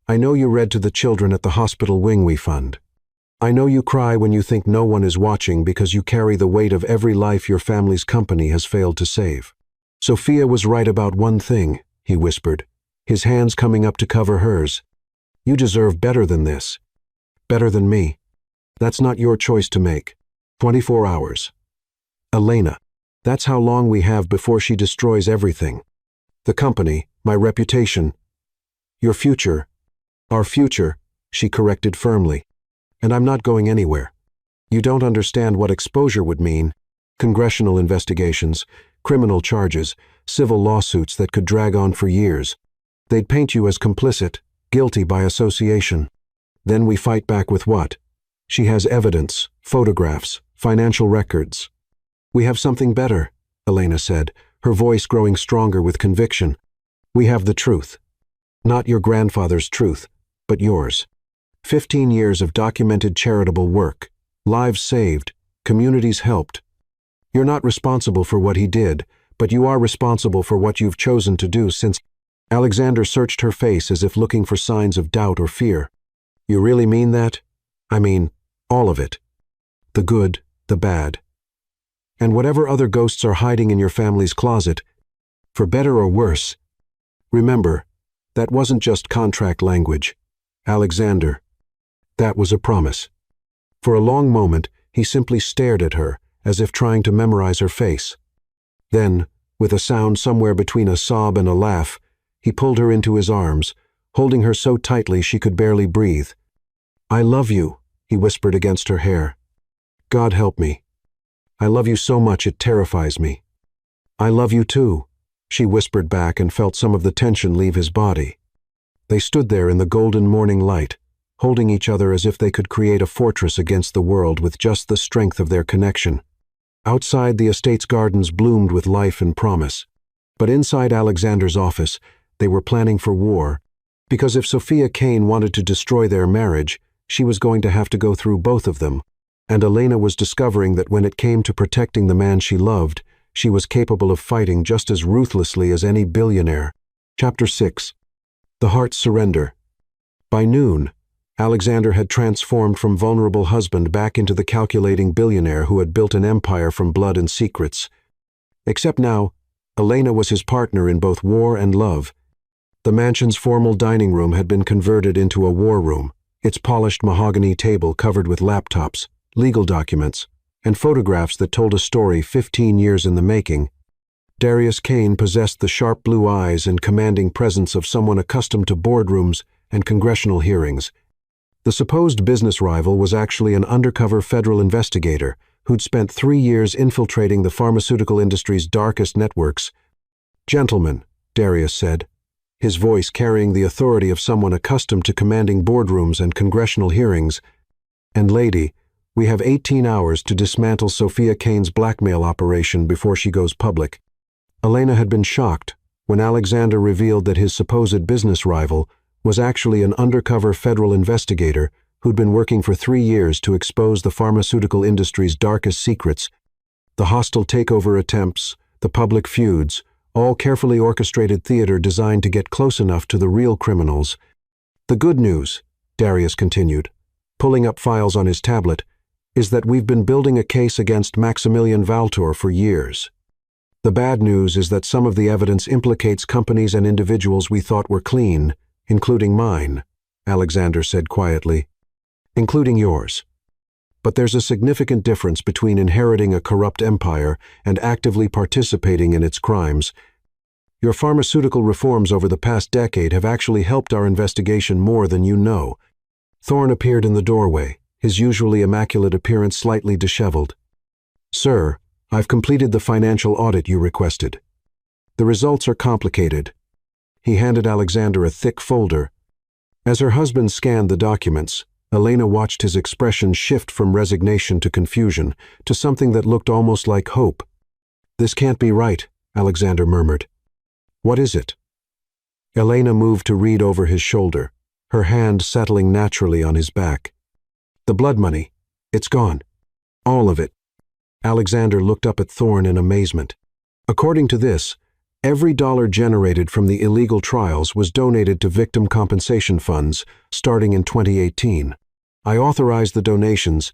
[SPEAKER 1] I know you read to the children at the hospital wing we fund. I know you cry when you think no one is watching because you carry the weight of every life your family's company has failed to save. Sophia was right about one thing," he whispered, his hands coming up to cover hers. "You deserve better than this. Better than me. That's not your choice to make. 24 hours. Elena, that's how long we have before she destroys everything. The company, my reputation. Your future. Our future," she corrected firmly. "And I'm not going anywhere. You don't understand what exposure would mean. Congressional investigations, criminal charges, civil lawsuits that could drag on for years. They'd paint you as complicit, guilty by association. Then we fight back with what? She has evidence, photographs, financial records." "We have something better," Elena said, her voice growing stronger with conviction. "We have the truth. Not your grandfather's truth, but yours. 15 years of documented charitable work, lives saved, communities helped. You're not responsible for what he did, but you are responsible for what you've chosen to do since." Alexander searched her face as if looking for signs of doubt or fear. "You really mean that? I mean, all of it. The good, the bad. And whatever other ghosts are hiding in your family's closet, for better or worse. Remember, that wasn't just contract language. Alexander, that was a promise." For a long moment, he simply stared at her, as if trying to memorize her face. Then, with a sound somewhere between a sob and a laugh, he pulled her into his arms, holding her so tightly she could barely breathe. "I love you," he whispered against her hair. "God help me. I love you so much it terrifies me." "I love you too," she whispered back and felt some of the tension leave his body. They stood there in the golden morning light, holding each other as if they could create a fortress against the world with just the strength of their connection. Outside, the estate's gardens bloomed with life and promise. But inside Alexander's office, they were planning for war, because if Sophia Kane wanted to destroy their marriage, she was going to have to go through both of them. And Elena was discovering that when it came to protecting the man she loved, she was capable of fighting just as ruthlessly as any billionaire. Chapter 6. The Heart's Surrender. By noon, Alexander had transformed from vulnerable husband back into the calculating billionaire who had built an empire from blood and secrets. Except now, Elena was his partner in both war and love. The mansion's formal dining room had been converted into a war room, its polished mahogany table covered with laptops, legal documents, and photographs that told a story 15 years in the making. Darius Kane possessed the sharp blue eyes and commanding presence of someone accustomed to boardrooms and congressional hearings. The supposed business rival was actually an undercover federal investigator who'd spent 3 years infiltrating the pharmaceutical industry's darkest networks. "Gentlemen," Darius said, his voice carrying the authority of someone accustomed to commanding boardrooms and congressional hearings, "and lady, we have 18 hours to dismantle Sophia Kane's blackmail operation before she goes public." Elena had been shocked when Alexander revealed that his supposed business rival was actually an undercover federal investigator who'd been working for 3 years to expose the pharmaceutical industry's darkest secrets. The hostile takeover attempts, the public feuds, all carefully orchestrated theater designed to get close enough to the real criminals. "The good news," Darius continued, pulling up files on his tablet, "is that we've been building a case against Maximilian Valtor for years. The bad news is that some of the evidence implicates companies and individuals we thought were clean, including mine," Alexander said quietly. "Including yours. But there's a significant difference between inheriting a corrupt empire and actively participating in its crimes. Your pharmaceutical reforms over the past decade have actually helped our investigation more than you know." Thorne appeared in the doorway, his usually immaculate appearance slightly disheveled. "Sir, I've completed the financial audit you requested. The results are complicated." He handed Alexander a thick folder. As her husband scanned the documents, Elena watched his expression shift from resignation to confusion, to something that looked almost like hope. "This can't be right," Alexander murmured. "What is it?" Elena moved to read over his shoulder, her hand settling naturally on his back. "The blood money. It's gone. All of it." Alexander looked up at Thorne in amazement. "According to this, every dollar generated from the illegal trials was donated to victim compensation funds starting in 2018. I authorized the donations,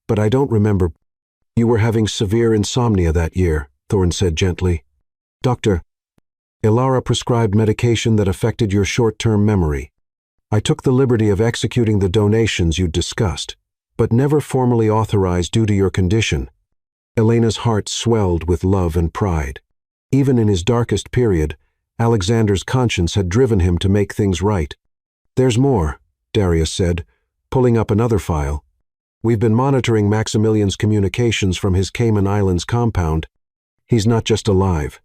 [SPEAKER 1] but I don't remember." "You were having severe insomnia that year," Thorne said gently. "Dr. Ilara prescribed medication that affected your short-term memory. I took the liberty of executing the donations you'd discussed, but never formally authorized due to your condition." Elena's heart swelled with love and pride. Even in his darkest period, Alexander's conscience had driven him to make things right. "There's more," Darius said, pulling up another file. "We've been monitoring Maximilian's communications from his Cayman Islands compound. He's not just alive.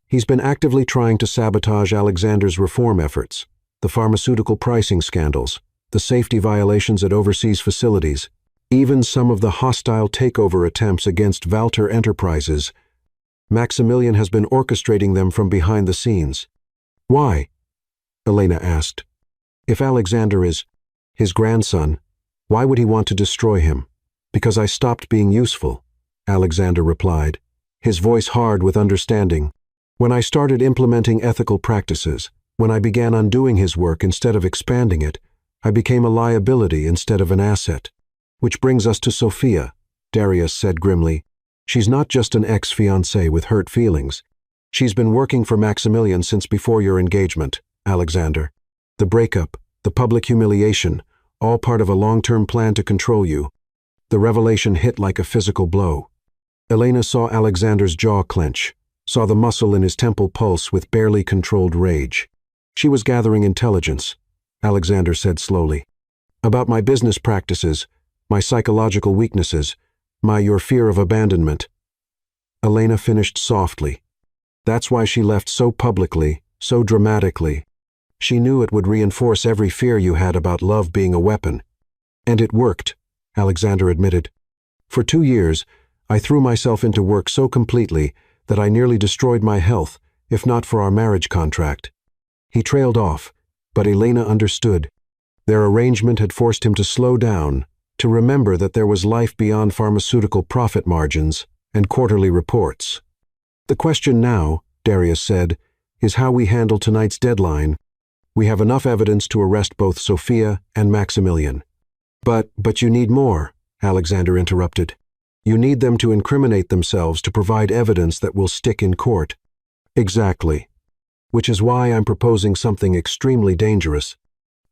[SPEAKER 1] He's been actively trying to sabotage Alexander's reform efforts, the pharmaceutical pricing scandals, the safety violations at overseas facilities, even some of the hostile takeover attempts against Valtor Enterprises. Maximilian has been orchestrating them from behind the scenes." "Why?" Elena asked. "If Alexander is his grandson, why would he want to destroy him?" "Because I stopped being useful," Alexander replied, his voice hard with understanding. "When I started implementing ethical practices, when I began undoing his work instead of expanding it, I became a liability instead of an asset. Which brings us to Sophia," Darius said grimly. "She's not just an ex-fiancée with hurt feelings. She's been working for Maximilian since before your engagement, Alexander. The breakup, the public humiliation, all part of a long-term plan to control you." The revelation hit like a physical blow. Elena saw Alexander's jaw clench, saw the muscle in his temple pulse with barely controlled rage. "She was gathering intelligence," Alexander said slowly. "About my business practices, my psychological weaknesses, your fear of abandonment." Elena finished softly. "That's why she left so publicly, so dramatically. She knew it would reinforce every fear you had about love being a weapon. And it worked, Alexander admitted. For 2 years, I threw myself into work so completely that I nearly destroyed my health, if not for our marriage contract. He trailed off, but Elena understood. Their arrangement had forced him to slow down, to remember that there was life beyond pharmaceutical profit margins and quarterly reports. The question now, Darius said, is how we handle tonight's deadline. We have enough evidence to arrest both Sophia and Maximilian. But you need more, Alexander interrupted. You need them to incriminate themselves to provide evidence that will stick in court. Exactly. Which is why I'm proposing something extremely dangerous.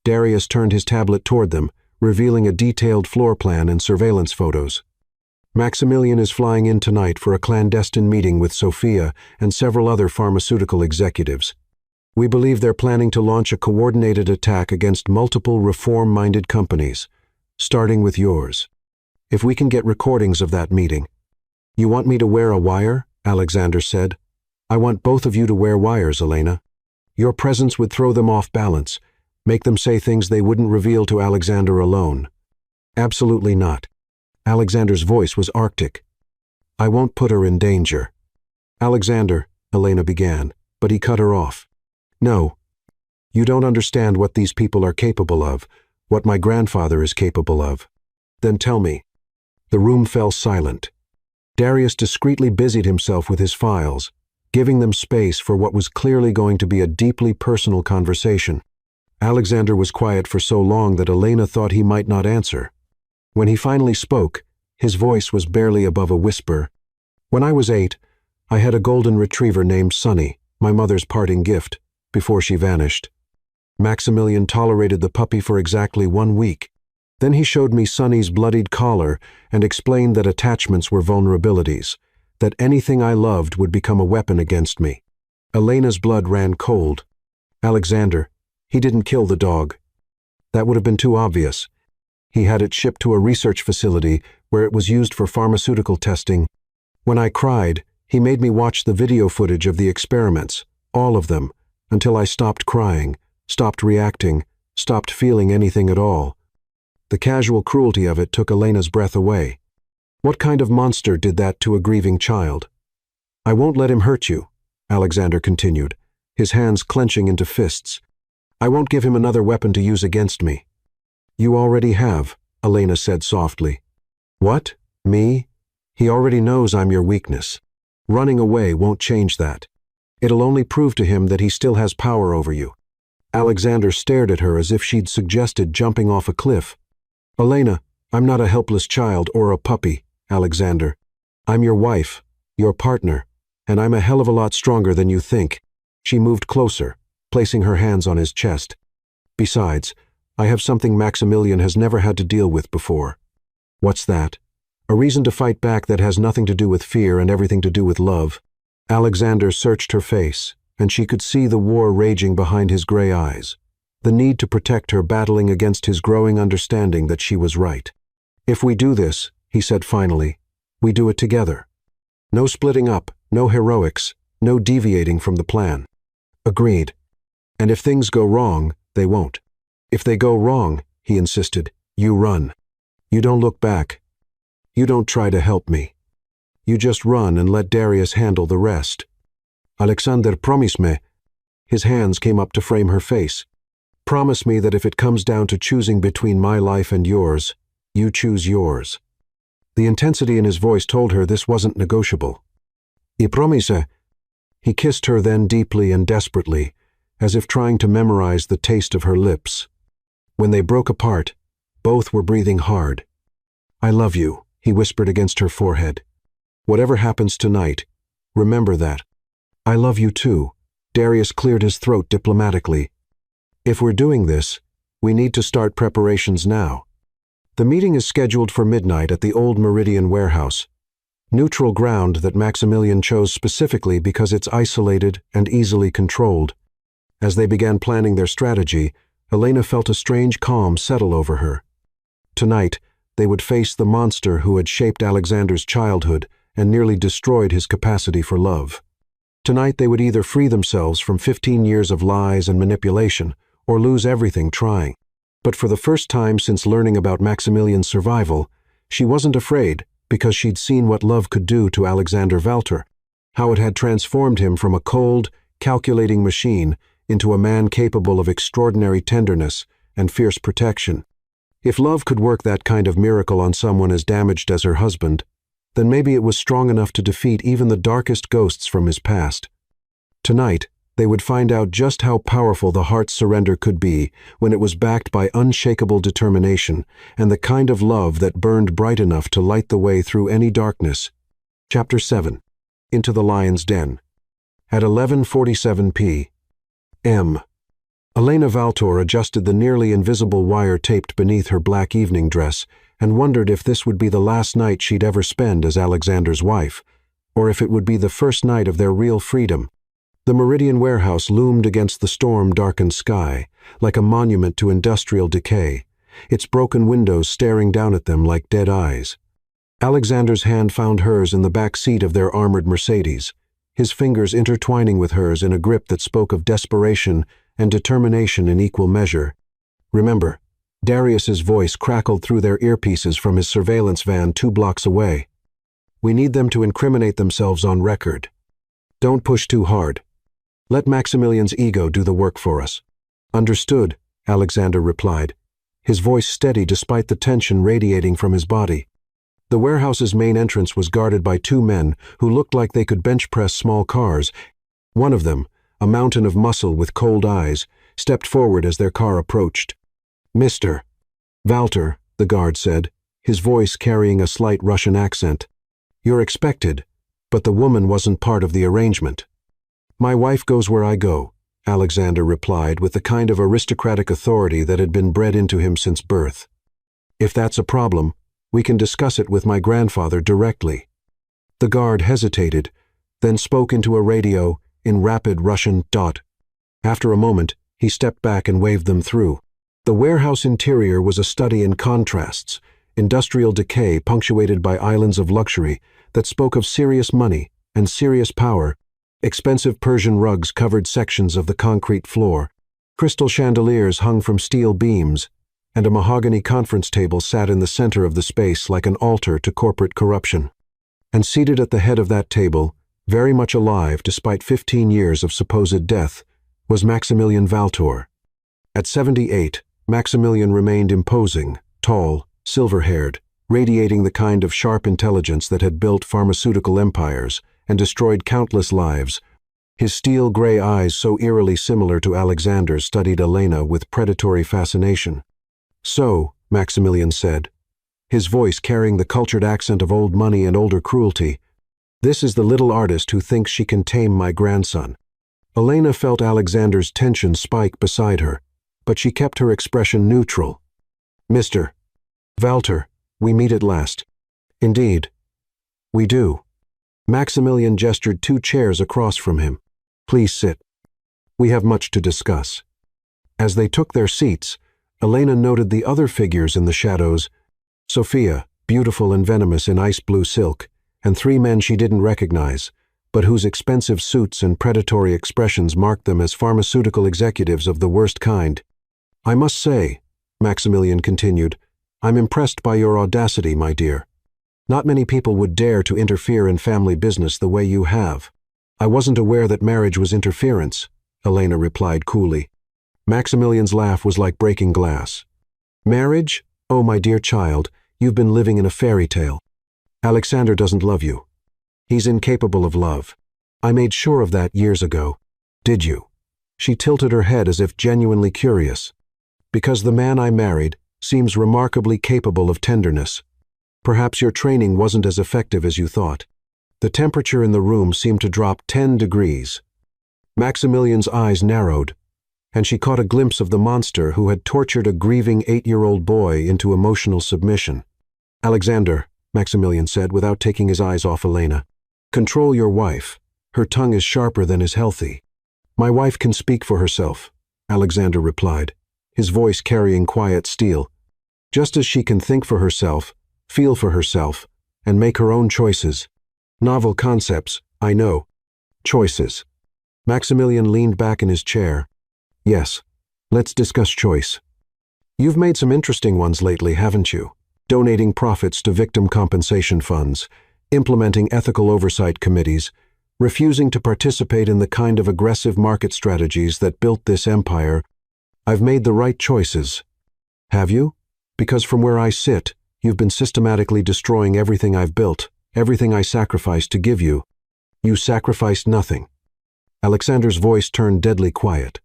[SPEAKER 1] Darius turned his tablet toward them, revealing a detailed floor plan and surveillance photos. Maximilian is flying in tonight for a clandestine meeting with Sophia and several other pharmaceutical executives. We believe they're planning to launch a coordinated attack against multiple reform-minded companies, starting with yours. If we can get recordings of that meeting. You want me to wear a wire? Alexander said. I want both of you to wear wires, Elena. Your presence would throw them off balance, make them say things they wouldn't reveal to Alexander alone. Absolutely not. Alexander's voice was arctic. I won't put her in danger. Alexander, Elena began, but he cut her off. No. You don't understand what these people are capable of, what my grandfather is capable of. Then tell me. The room fell silent. Darius discreetly busied himself with his files, giving them space for what was clearly going to be a deeply personal conversation. Alexander was quiet for so long that Elena thought he might not answer. When he finally spoke, his voice was barely above a whisper. When I was 8, I had a golden retriever named Sunny, my mother's parting gift, before she vanished. Maximilian tolerated the puppy for exactly 1 week. Then he showed me Sunny's bloodied collar and explained that attachments were vulnerabilities, that anything I loved would become a weapon against me. Elena's blood ran cold. Alexander, he didn't kill the dog. That would have been too obvious. He had it shipped to a research facility where it was used for pharmaceutical testing. When I cried, he made me watch the video footage of the experiments, all of them, until I stopped crying, stopped reacting, stopped feeling anything at all. The casual cruelty of it took Elena's breath away. What kind of monster did that to a grieving child? I won't let him hurt you, Alexander continued, his hands clenching into fists. I won't give him another weapon to use against me. You already have, Elena said softly. What? Me? He already knows I'm your weakness. Running away won't change that. It'll only prove to him that he still has power over you. Alexander stared at her as if she'd suggested jumping off a cliff. Elena, I'm not a helpless child or a puppy, Alexander. I'm your wife, your partner, and I'm a hell of a lot stronger than you think. She moved closer, placing her hands on his chest. Besides, I have something Maximilian has never had to deal with before. What's that? A reason to fight back that has nothing to do with fear and everything to do with love. Alexander searched her face, and she could see the war raging behind his gray eyes, the need to protect her battling against his growing understanding that she was right. If we do this, he said finally, we do it together. No splitting up, no heroics, no deviating from the plan. Agreed. And if things go wrong, they won't. If they go wrong, he insisted, you run. You don't look back. You don't try to help me. You just run and let Darius handle the rest. Alexander, promise me. His hands came up to frame her face. Promise me that if it comes down to choosing between my life and yours, you choose yours. The intensity in his voice told her this wasn't negotiable. I promise. He kissed her then deeply and desperately, as if trying to memorize the taste of her lips. When they broke apart, both were breathing hard. I love you, he whispered against her forehead. Whatever happens tonight, remember that. I love you too. Darius cleared his throat diplomatically. If we're doing this, we need to start preparations now. The meeting is scheduled for midnight at the old Meridian warehouse, neutral ground that Maximilian chose specifically because it's isolated and easily controlled. As they began planning their strategy, Elena felt a strange calm settle over her. Tonight, they would face the monster who had shaped Alexander's childhood and nearly destroyed his capacity for love. Tonight they would either free themselves from 15 years of lies and manipulation, or lose everything trying. But for the first time since learning about Maximilian's survival, she wasn't afraid because she'd seen what love could do to Alexander Valter, how it had transformed him from a cold, calculating machine into a man capable of extraordinary tenderness and fierce protection. If love could work that kind of miracle on someone as damaged as her husband, then maybe it was strong enough to defeat even the darkest ghosts from his past. Tonight, they would find out just how powerful the heart's surrender could be when it was backed by unshakable determination and the kind of love that burned bright enough to light the way through any darkness. Chapter 7. Into the Lion's Den. At 11:47 p.m. Elena Valtor adjusted the nearly invisible wire taped beneath her black evening dress and wondered if this would be the last night she'd ever spend as Alexander's wife, or if it would be the first night of their real freedom. The Meridian warehouse loomed against the storm-darkened sky, like a monument to industrial decay, its broken windows staring down at them like dead eyes. Alexander's hand found hers in the back seat of their armored Mercedes, his fingers intertwining with hers in a grip that spoke of desperation and determination in equal measure. "Remember," Darius's voice crackled through their earpieces from his surveillance van 2 blocks away. "We need them to incriminate themselves on record. Don't push too hard. Let Maximilian's ego do the work for us." "Understood," Alexander replied, his voice steady despite the tension radiating from his body. The warehouse's main entrance was guarded by 2 men who looked like they could bench press small cars. One of them, a mountain of muscle with cold eyes, stepped forward as their car approached. "Mr. Valter," the guard said, his voice carrying a slight Russian accent. "You're expected, but the woman wasn't part of the arrangement." "My wife goes where I go," Alexander replied with the kind of aristocratic authority that had been bred into him since birth. "If that's a problem, we can discuss it with my grandfather directly." The guard hesitated, then spoke into a radio in rapid Russian. After a moment, he stepped back and waved them through. The warehouse interior was a study in contrasts, industrial decay punctuated by islands of luxury that spoke of serious money and serious power. Expensive Persian rugs covered sections of the concrete floor, crystal chandeliers hung from steel beams, and a mahogany conference table sat in the center of the space like an altar to corporate corruption. And seated at the head of that table, very much alive despite 15 years of supposed death, was Maximilian Valtor. At 78, Maximilian remained imposing, tall, silver-haired, radiating the kind of sharp intelligence that had built pharmaceutical empires and destroyed countless lives. His steel-gray eyes, so eerily similar to Alexander's, studied Elena with predatory fascination. "So," Maximilian said, his voice carrying the cultured accent of old money and older cruelty, "this is the little artist who thinks she can tame my grandson." Elena felt Alexander's tension spike beside her, but she kept her expression neutral. "Mr. Valter, we meet at last." "Indeed, we do." Maximilian gestured 2 chairs across from him. "Please sit. We have much to discuss." As they took their seats, Elena noted the other figures in the shadows: Sophia, beautiful and venomous in ice-blue silk, and 3 men she didn't recognize, but whose expensive suits and predatory expressions marked them as pharmaceutical executives of the worst kind. "I must say," Maximilian continued, "I'm impressed by your audacity, my dear. Not many people would dare to interfere in family business the way you have." "I wasn't aware that marriage was interference," Elena replied coolly. Maximilian's laugh was like breaking glass. "Marriage? Oh, my dear child, you've been living in a fairy tale. Alexander doesn't love you. He's incapable of love. I made sure of that years ago." "Did you?" She tilted her head as if genuinely curious. "Because the man I married seems remarkably capable of tenderness. Perhaps your training wasn't as effective as you thought." The temperature in the room seemed to drop 10 degrees. Maximilian's eyes narrowed, and she caught a glimpse of the monster who had tortured a grieving 8-year-old boy into emotional submission. "Alexander," Maximilian said without taking his eyes off Elena, "control your wife. Her tongue is sharper than is healthy." "My wife can speak for herself," Alexander replied, his voice carrying quiet steel. "Just as she can think for herself, feel for herself, and make her own choices. Novel concepts, I know, Choices. Maximilian leaned back in his chair. Yes, let's discuss choice. You've made some interesting ones lately, haven't you? Donating profits to victim compensation funds, implementing ethical oversight committees, refusing to participate in the kind of aggressive market strategies that built this empire. I've made the right choices. Have you? Because from where I sit, you've been systematically destroying everything I've built, everything I sacrificed to give you. You sacrificed nothing. Alexander's voice turned deadly quiet.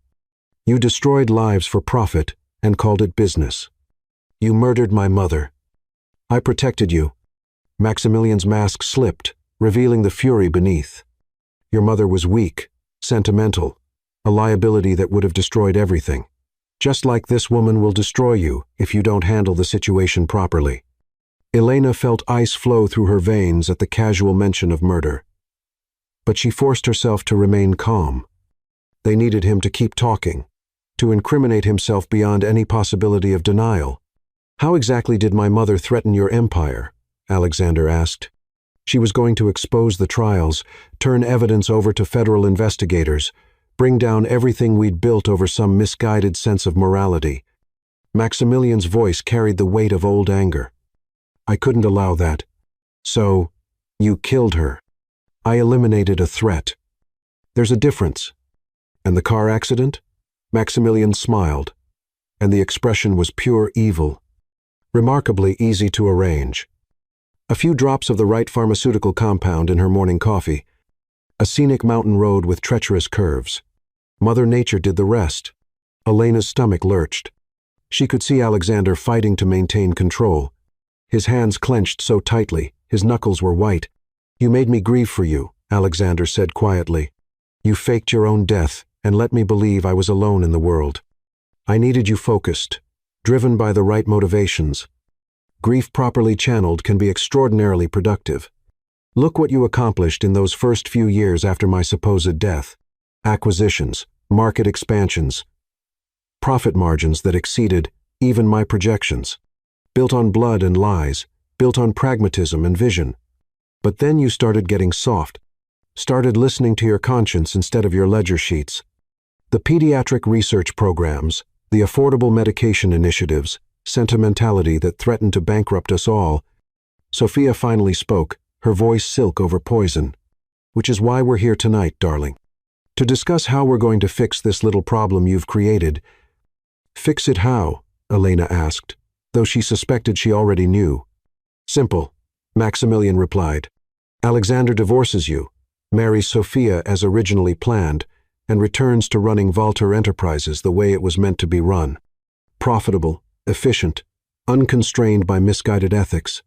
[SPEAKER 1] You destroyed lives for profit and called it business. You murdered my mother. I protected you. Maximilian's mask slipped, revealing the fury beneath. Your mother was weak, sentimental, a liability that would have destroyed everything. Just like this woman will destroy you if you don't handle the situation properly. Elena felt ice flow through her veins at the casual mention of murder. But she forced herself to remain calm. They needed him to keep talking, to incriminate himself beyond any possibility of denial. How exactly did my mother threaten your empire? Alexander asked. She was going to expose the trials, turn evidence over to federal investigators, bring down everything we'd built over some misguided sense of morality. Maximilian's voice carried the weight of old anger. I couldn't allow that. So, you killed her. I eliminated a threat. There's a difference. And the car accident? Maximilian smiled, and the expression was pure evil. Remarkably easy to arrange. A few drops of the right pharmaceutical compound in her morning coffee. A scenic mountain road with treacherous curves. Mother Nature did the rest. Elena's stomach lurched. She could see Alexander fighting to maintain control. His hands clenched so tightly, his knuckles were white. You made me grieve for you, Alexander said quietly. You faked your own death and let me believe I was alone in the world. I needed you focused, driven by the right motivations. Grief properly channeled can be extraordinarily productive. Look what you accomplished in those first few years after my supposed death. Acquisitions, market expansions, profit margins that exceeded even my projections. Built on blood and lies, built on pragmatism and vision. But then you started getting soft, started listening to your conscience instead of your ledger sheets. The pediatric research programs, the affordable medication initiatives, sentimentality that threatened to bankrupt us all. Sophia finally spoke, her voice silk over poison. Which is why we're here tonight, darling. To discuss how we're going to fix this little problem you've created. Fix it how? Elena asked, though she suspected she already knew. Simple, Maximilian replied. Alexander divorces you, marries Sophia as originally planned, and returns to running Walter Enterprises the way it was meant to be run. Profitable, efficient, unconstrained by misguided ethics.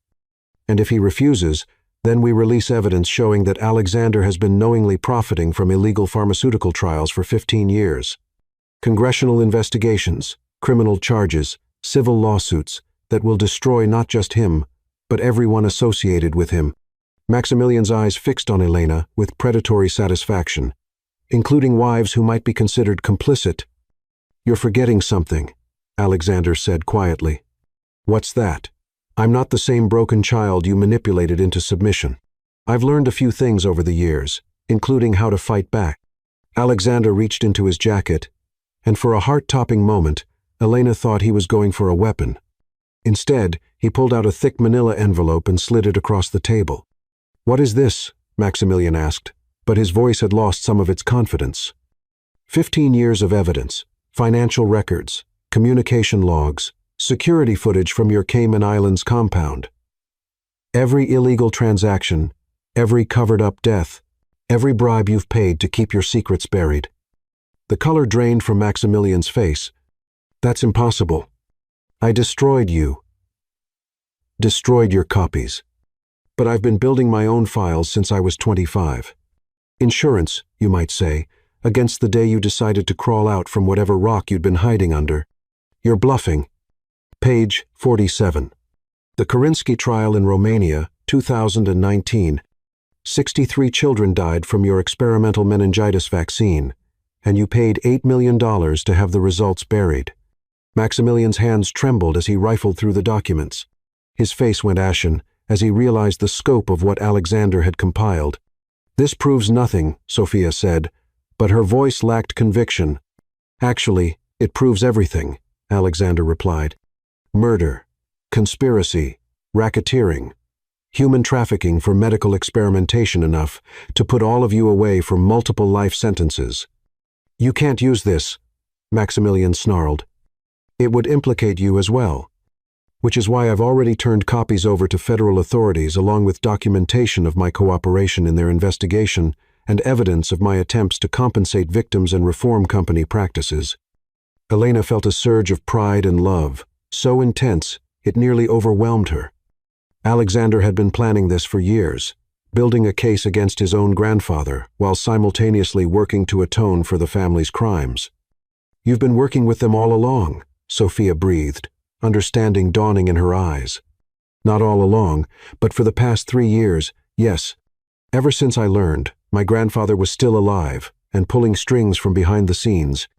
[SPEAKER 1] And if he refuses, then we release evidence showing that Alexander has been knowingly profiting from illegal pharmaceutical trials for 15 years. Congressional investigations, criminal charges, civil lawsuits that will destroy not just him, but everyone associated with him. Maximilian's eyes fixed on Elena with predatory satisfaction, including wives who might be considered complicit. You're forgetting something, Alexander said quietly. What's that? I'm not the same broken child you manipulated into submission. I've learned a few things over the years, including how to fight back. Alexander reached into his jacket, and for a heart-topping moment, Elena thought he was going for a weapon. Instead, he pulled out a thick manila envelope and slid it across the table. What is this? Maximilian asked, but his voice had lost some of its confidence. 15 years of evidence, financial records, communication logs, security footage from your Cayman Islands compound. Every illegal transaction, every covered-up death, every bribe you've paid to keep your secrets buried. The color drained from Maximilian's face. That's impossible. I destroyed you. Destroyed your copies. But I've been building my own files since I was 25. Insurance, you might say, against the day you decided to crawl out from whatever rock you'd been hiding under. You're bluffing. Page 47. The Karinsky trial in Romania, 2019. 63 children died from your experimental meningitis vaccine, and you paid $8 million to have the results buried. Maximilian's hands trembled as he rifled through the documents. His face went ashen as he realized the scope of what Alexander had compiled. "This proves nothing," Sophia said, but her voice lacked conviction. "Actually, it proves everything," Alexander replied. "Murder, conspiracy, racketeering, human trafficking for medical experimentation enough to put all of you away for multiple life sentences." "You can't use this," Maximilian snarled. "It would implicate you as well. Which is why I've already turned copies over to federal authorities along with documentation of my cooperation in their investigation and evidence of my attempts to compensate victims and reform company practices." Elena felt a surge of pride and love, so intense it nearly overwhelmed her. Alexander had been planning this for years, building a case against his own grandfather while simultaneously working to atone for the family's crimes. "You've been working with them all along," Sophia breathed, understanding dawning in her eyes. "Not all along, but for the past 3 years, yes. Ever since I learned my grandfather was still alive and pulling strings from behind the scenes."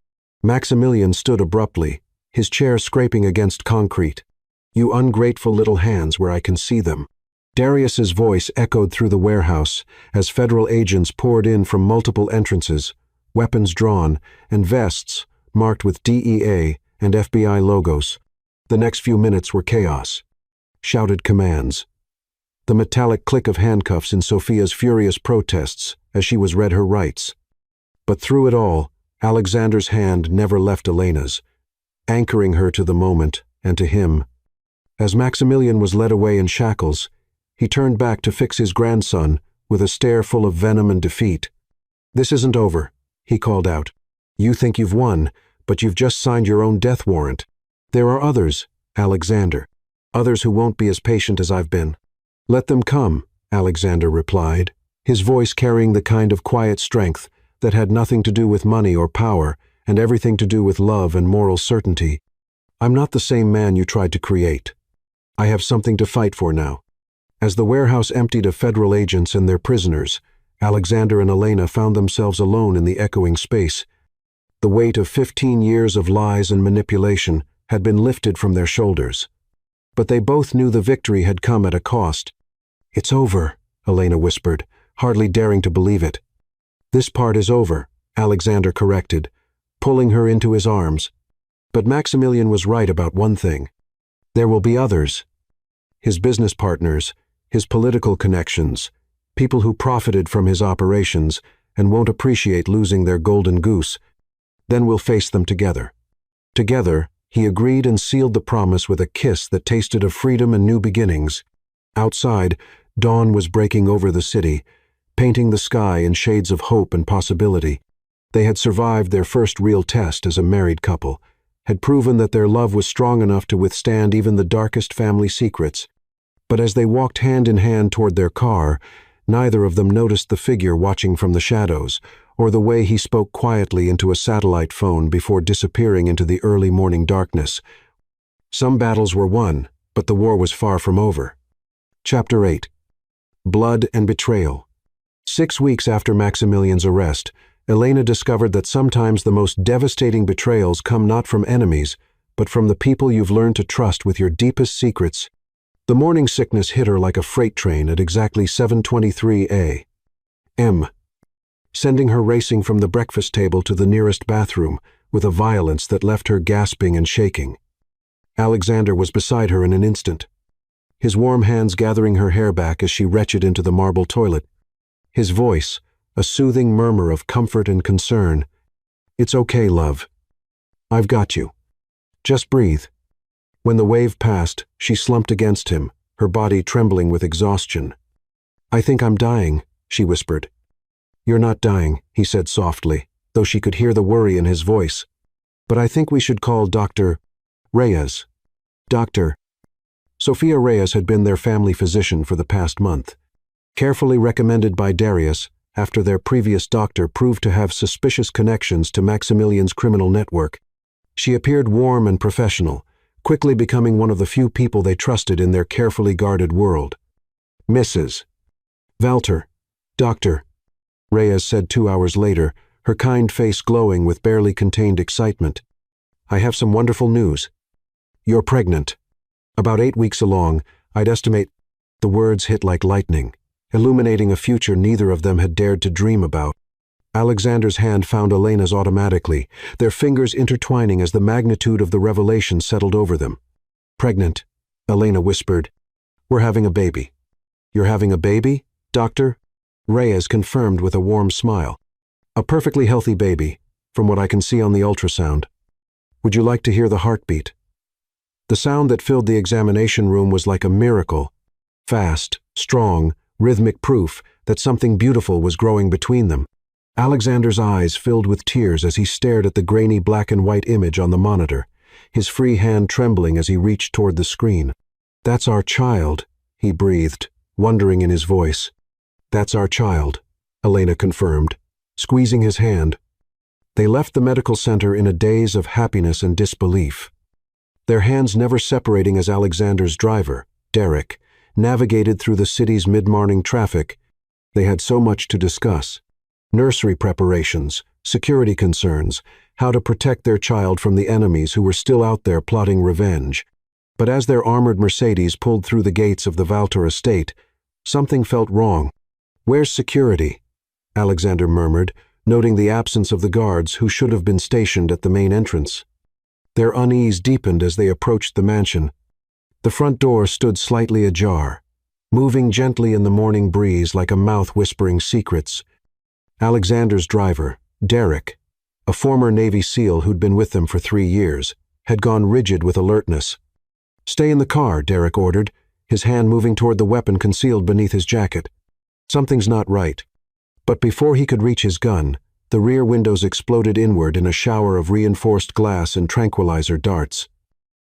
[SPEAKER 1] Maximilian stood abruptly, his chair scraping against concrete. "You ungrateful little hands where I can see them." Darius's voice echoed through the warehouse as federal agents poured in from multiple entrances, weapons drawn, and vests marked with DEA and FBI logos. The next few minutes were chaos. Shouted commands. The metallic click of handcuffs in Sophia's furious protests as she was read her rights. But through it all, Alexander's hand never left Elena's, anchoring her to the moment and to him. As Maximilian was led away in shackles, he turned back to fix his grandson with a stare full of venom and defeat. "This isn't over," he called out. "You think you've won, but you've just signed your own death warrant. There are others, Alexander. Others who won't be as patient as I've been." "Let them come," Alexander replied, his voice carrying the kind of quiet strength that had nothing to do with money or power and everything to do with love and moral certainty. "I'm not the same man you tried to create. I have something to fight for now." As the warehouse emptied of federal agents and their prisoners, Alexander and Elena found themselves alone in the echoing space. The weight of 15 years of lies and manipulation had been lifted from their shoulders. But they both knew the victory had come at a cost. "It's over," Elena whispered, hardly daring to believe it. "This part is over," Alexander corrected, pulling her into his arms. But Maximilian was right about one thing. There will be others. His business partners, his political connections, people who profited from his operations and won't appreciate losing their golden goose. Then we'll face them together. Together, he agreed and sealed the promise with a kiss that tasted of freedom and new beginnings. Outside, dawn was breaking over the city, painting the sky in shades of hope and possibility. They had survived their first real test as a married couple, had proven that their love was strong enough to withstand even the darkest family secrets. But as they walked hand in hand toward their car, neither of them noticed the figure watching from the shadows, or the way he spoke quietly into a satellite phone before disappearing into the early morning darkness. Some battles were won, but the war was far from over. Chapter 8. Blood and Betrayal. 6 weeks after Maximilian's arrest, Elena discovered that sometimes the most devastating betrayals come not from enemies, but from the people you've learned to trust with your deepest secrets. The morning sickness hit her like a freight train at exactly 7:23 a.m., sending her racing from the breakfast table to the nearest bathroom with a violence that left her gasping and shaking. Alexander was beside her in an instant, his warm hands gathering her hair back as she retched into the marble toilet. His voice, a soothing murmur of comfort and concern. "It's okay, love. I've got you. Just breathe." When the wave passed, she slumped against him, her body trembling with exhaustion. "I think I'm dying," she whispered. "You're not dying," he said softly, though she could hear the worry in his voice. "But I think we should call Dr. Reyes." Dr. Sophia Reyes had been their family physician for the past month. Carefully recommended by Darius after their previous doctor proved to have suspicious connections to Maximilian's criminal network. She appeared warm and professional, quickly becoming one of the few people they trusted in their carefully guarded world. "Mrs. Valter, Doctor," Reyes said 2 hours later, her kind face glowing with barely contained excitement. "I have some wonderful news. You're pregnant. About 8 weeks along, I'd estimate." The words hit like lightning. illuminating a future neither of them had dared to dream about. Alexander's hand found Elena's automatically, their fingers intertwining as the magnitude of the revelation settled over them. "Pregnant," Elena whispered. "We're having a baby." "You're having a baby, doctor?" Reyes confirmed with a warm smile. "A perfectly healthy baby, from what I can see on the ultrasound. Would you like to hear the heartbeat?" The sound that filled the examination room was like a miracle. Fast, strong, rhythmic proof that something beautiful was growing between them. Alexander's eyes filled with tears as he stared at the grainy black and white image on the monitor, his free hand trembling as he reached toward the screen. "That's our child," he breathed, wondering in his voice. "That's our child," Elena confirmed, squeezing his hand. They left the medical center in a daze of happiness and disbelief. Their hands never separating as Alexander's driver, Derek, navigated through the city's mid-morning traffic. They had so much to discuss. Nursery preparations, security concerns, how to protect their child from the enemies who were still out there plotting revenge. But as their armored Mercedes pulled through the gates of the Valtor estate, something felt wrong. "Where's security?" Alexander murmured, noting the absence of the guards who should have been stationed at the main entrance. Their unease deepened as they approached the mansion. The front door stood slightly ajar, moving gently in the morning breeze like a mouth whispering secrets. Alexander's driver, Derek, a former Navy SEAL who'd been with them for 3 years, had gone rigid with alertness. "Stay in the car," Derek ordered, his hand moving toward the weapon concealed beneath his jacket. "Something's not right." But before he could reach his gun, the rear windows exploded inward in a shower of reinforced glass and tranquilizer darts.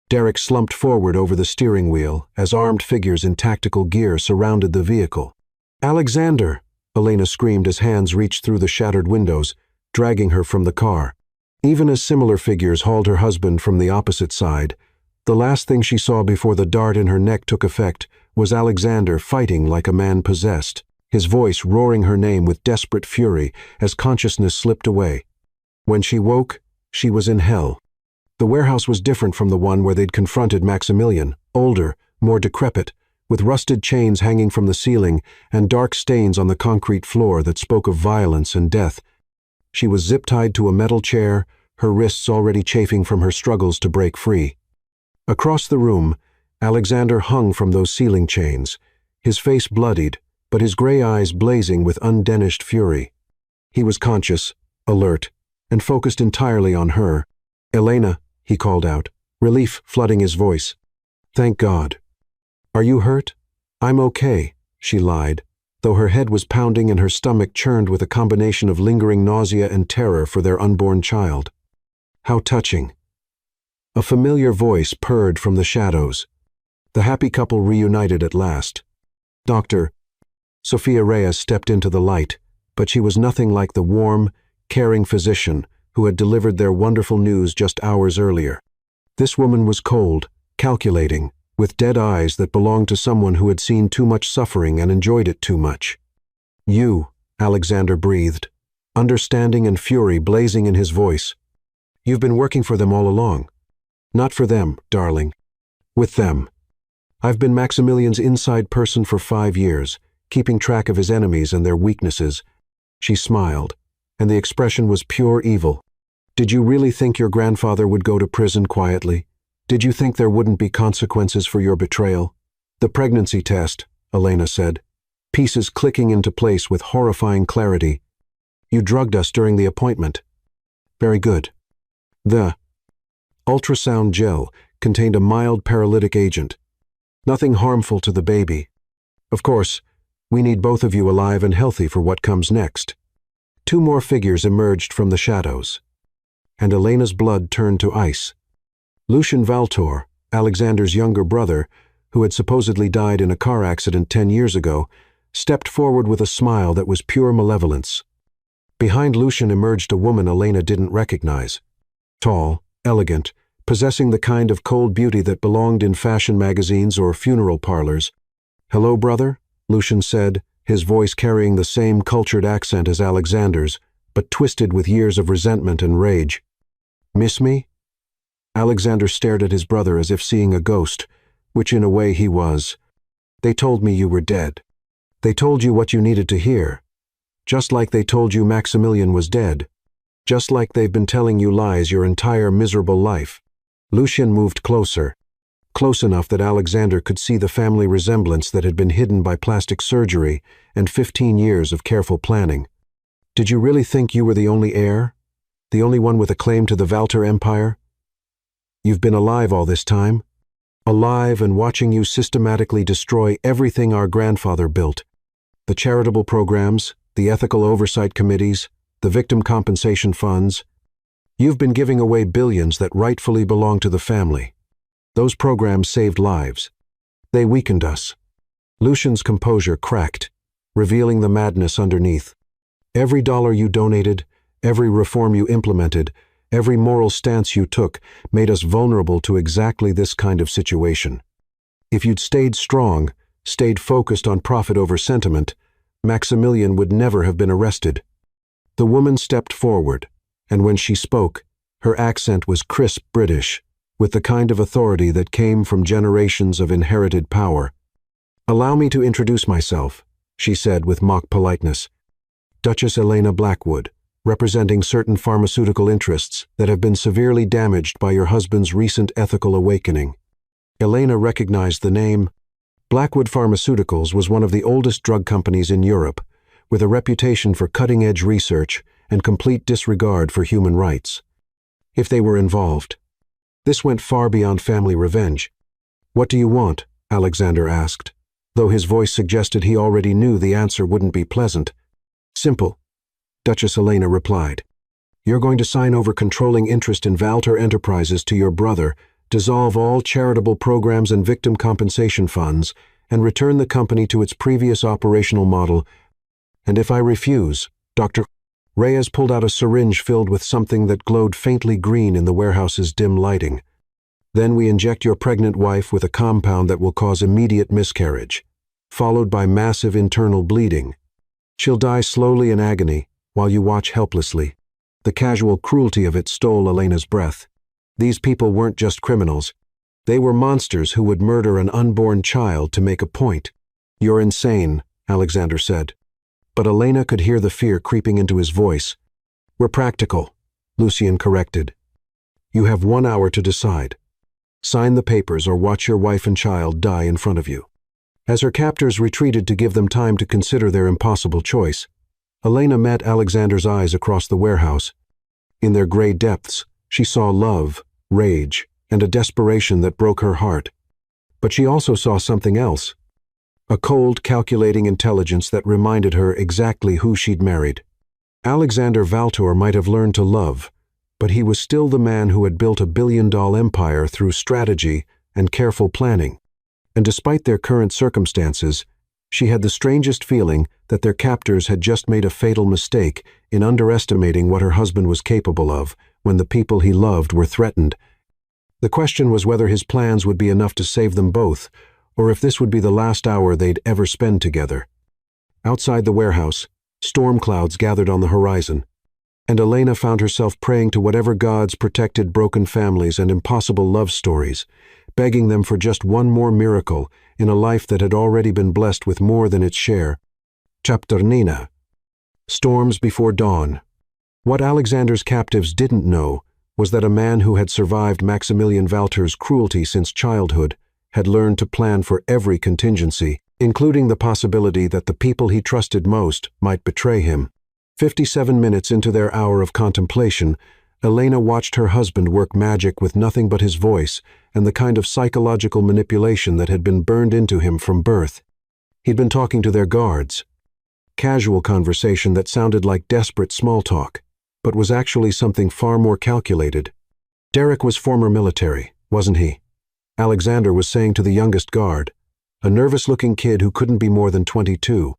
[SPEAKER 1] Derek slumped forward over the steering wheel as armed figures in tactical gear surrounded the vehicle. "Alexander!" Elena screamed as hands reached through the shattered windows, dragging her from the car. Even as similar figures hauled her husband from the opposite side, the last thing she saw before the dart in her neck took effect was Alexander fighting like a man possessed, his voice roaring her name with desperate fury as consciousness slipped away. When she woke, she was in hell. The warehouse was different from the one where they'd confronted Maximilian, older, more decrepit, with rusted chains hanging from the ceiling and dark stains on the concrete floor that spoke of violence and death. She was zip-tied to a metal chair, her wrists already chafing from her struggles to break free. Across the room, Alexander hung from those ceiling chains, his face bloodied, but his gray eyes blazing with undiminished fury. He was conscious, alert, and focused entirely on her. "Elena," he called out, relief flooding his voice. "Thank God." "Are you hurt?" "I'm okay," she lied, though her head was pounding and her stomach churned with a combination of lingering nausea and terror for their unborn child. How touching. A familiar voice purred from the shadows. The happy couple reunited at last. "Doctor." Sophia Reyes stepped into the light, but she was nothing like the warm, caring physician who had delivered their wonderful news just hours earlier. This woman was cold, calculating, with dead eyes that belonged to someone who had seen too much suffering and enjoyed it too much. "You," Alexander breathed, understanding and fury blazing in his voice. "You've been working for them all along." "Not for them, darling. With them. I've been Maximilian's inside person for 5 years, keeping track of his enemies and their weaknesses." She smiled, and the expression was pure evil. "Did you really think your grandfather would go to prison quietly? Did you think there wouldn't be consequences for your betrayal?" "The pregnancy test," Elena said, pieces clicking into place with horrifying clarity. "You drugged us during the appointment." "Very good." The ultrasound gel contained a mild paralytic agent. Nothing harmful to the baby. Of course, we need both of you alive and healthy for what comes next. 2 more figures emerged from the shadows, and Elena's blood turned to ice. Lucian Valtor, Alexander's younger brother, who had supposedly died in a car accident 10 years ago, stepped forward with a smile that was pure malevolence. Behind Lucian emerged a woman Elena didn't recognize. Tall, elegant, possessing the kind of cold beauty that belonged in fashion magazines or funeral parlors. "Hello, brother," Lucian said, his voice carrying the same cultured accent as Alexander's, but twisted with years of resentment and rage. "Miss me?" Alexander stared at his brother as if seeing a ghost, which in a way he was. "They told me you were dead." They told you what you needed to hear. Just like they told you Maximilian was dead. Just like they've been telling you lies your entire miserable life. Lucien moved closer. Close enough that Alexander could see the family resemblance that had been hidden by plastic surgery and 15 years of careful planning. Did you really think you were the only heir? The only one with a claim to the Walter Empire? You've been alive all this time. Alive and watching you systematically destroy everything our grandfather built. The charitable programs, the ethical oversight committees, the victim compensation funds. You've been giving away billions that rightfully belong to the family. Those programs saved lives. They weakened us. Lucien's composure cracked, revealing the madness underneath. Every dollar you donated, every reform you implemented, every moral stance you took made us vulnerable to exactly this kind of situation. If you'd stayed strong, stayed focused on profit over sentiment, Maximilian would never have been arrested. The woman stepped forward, and when she spoke, her accent was crisp British, with the kind of authority that came from generations of inherited power. "Allow me to introduce myself," she said with mock politeness. "Duchess Elena Blackwood, representing certain pharmaceutical interests that have been severely damaged by your husband's recent ethical awakening." Elena recognized the name. Blackwood Pharmaceuticals was one of the oldest drug companies in Europe, with a reputation for cutting-edge research and complete disregard for human rights. If they were involved. This went far beyond family revenge. "What do you want?" Alexander asked, though his voice suggested he already knew the answer wouldn't be pleasant. "Simple," Duchess Elena replied. "You're going to sign over controlling interest in Walter Enterprises to your brother, dissolve all charitable programs and victim compensation funds, and return the company to its previous operational model. And if I refuse, Dr. Reyes pulled out a syringe filled with something that glowed faintly green in the warehouse's dim lighting. "Then we inject your pregnant wife with a compound that will cause immediate miscarriage, followed by massive internal bleeding. She'll die slowly in agony while you watch helplessly." The casual cruelty of it stole Elena's breath. These people weren't just criminals. They were monsters who would murder an unborn child to make a point. "You're insane," Alexander said. But Elena could hear the fear creeping into his voice. "We're practical," Lucien corrected. "You have 1 hour to decide. Sign the papers or watch your wife and child die in front of you." As her captors retreated to give them time to consider their impossible choice, Elena met Alexander's eyes across the warehouse. In their gray depths, she saw love, rage, and a desperation that broke her heart. But she also saw something else. A cold, calculating intelligence that reminded her exactly who she'd married. Alexander Valtor might have learned to love, but he was still the man who had built a billion-dollar empire through strategy and careful planning. And despite their current circumstances, she had the strangest feeling that their captors had just made a fatal mistake in underestimating what her husband was capable of when the people he loved were threatened. The question was whether his plans would be enough to save them both, or if this would be the last hour they'd ever spend together. Outside the warehouse, storm clouds gathered on the horizon, and Elena found herself praying to whatever gods protected broken families and impossible love stories, begging them for just one more miracle in a life that had already been blessed with more than its share. Chapter 9. Storms before dawn. What Alexander's captives didn't know was that a man who had survived Maximilian Walter's cruelty since childhood had learned to plan for every contingency, including the possibility that the people he trusted most might betray him. 57 minutes into their hour of contemplation, Elena watched her husband work magic with nothing but his voice and the kind of psychological manipulation that had been burned into him from birth. He'd been talking to their guards. Casual conversation that sounded like desperate small talk, but was actually something far more calculated. Derek was former military, wasn't he? Alexander was saying to the youngest guard, a nervous-looking kid who couldn't be more than 22.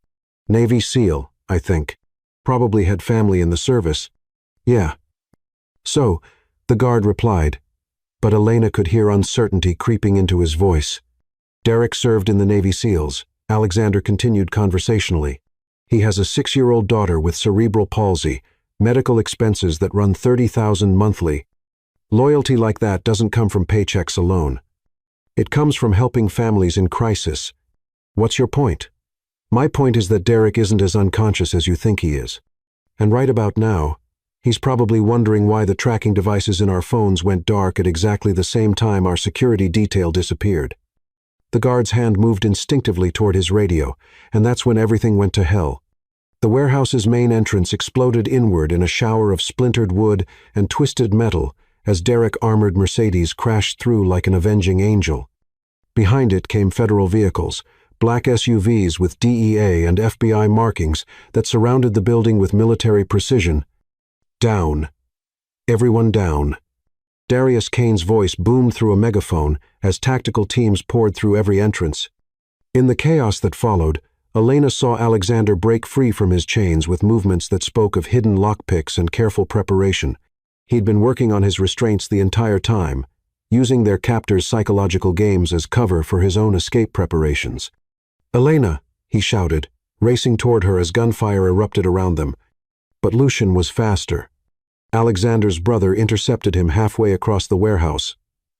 [SPEAKER 1] Navy SEAL, I think. Probably had family in the service. Yeah. So, the guard replied, but Elena could hear uncertainty creeping into his voice. Derek served in the Navy SEALs. Alexander continued conversationally. He has a 6-year-old daughter with cerebral palsy, medical expenses that run $30,000 monthly. Loyalty like that doesn't come from paychecks alone. It comes from helping families in crisis. What's your point? My point is that Derek isn't as unconscious as you think he is. And right about now, he's probably wondering why the tracking devices in our phones went dark at exactly the same time our security detail disappeared. The guard's hand moved instinctively toward his radio, and that's when everything went to hell. The warehouse's main entrance exploded inward in a shower of splintered wood and twisted metal as Derek's armored Mercedes crashed through like an avenging angel. Behind it came federal vehicles, black SUVs with DEA and FBI markings that surrounded the building with military precision. Down. Everyone down. Darius Kane's voice boomed through a megaphone as tactical teams poured through every entrance. In the chaos that followed, Elena saw Alexander break free from his chains with movements that spoke of hidden lockpicks and careful preparation. He'd been working on his restraints the entire time, using their captors' psychological games as cover for his own escape preparations. "Elena!" he shouted, racing toward her as gunfire erupted around them. But Lucian was faster. Alexander's brother intercepted him halfway across the warehouse,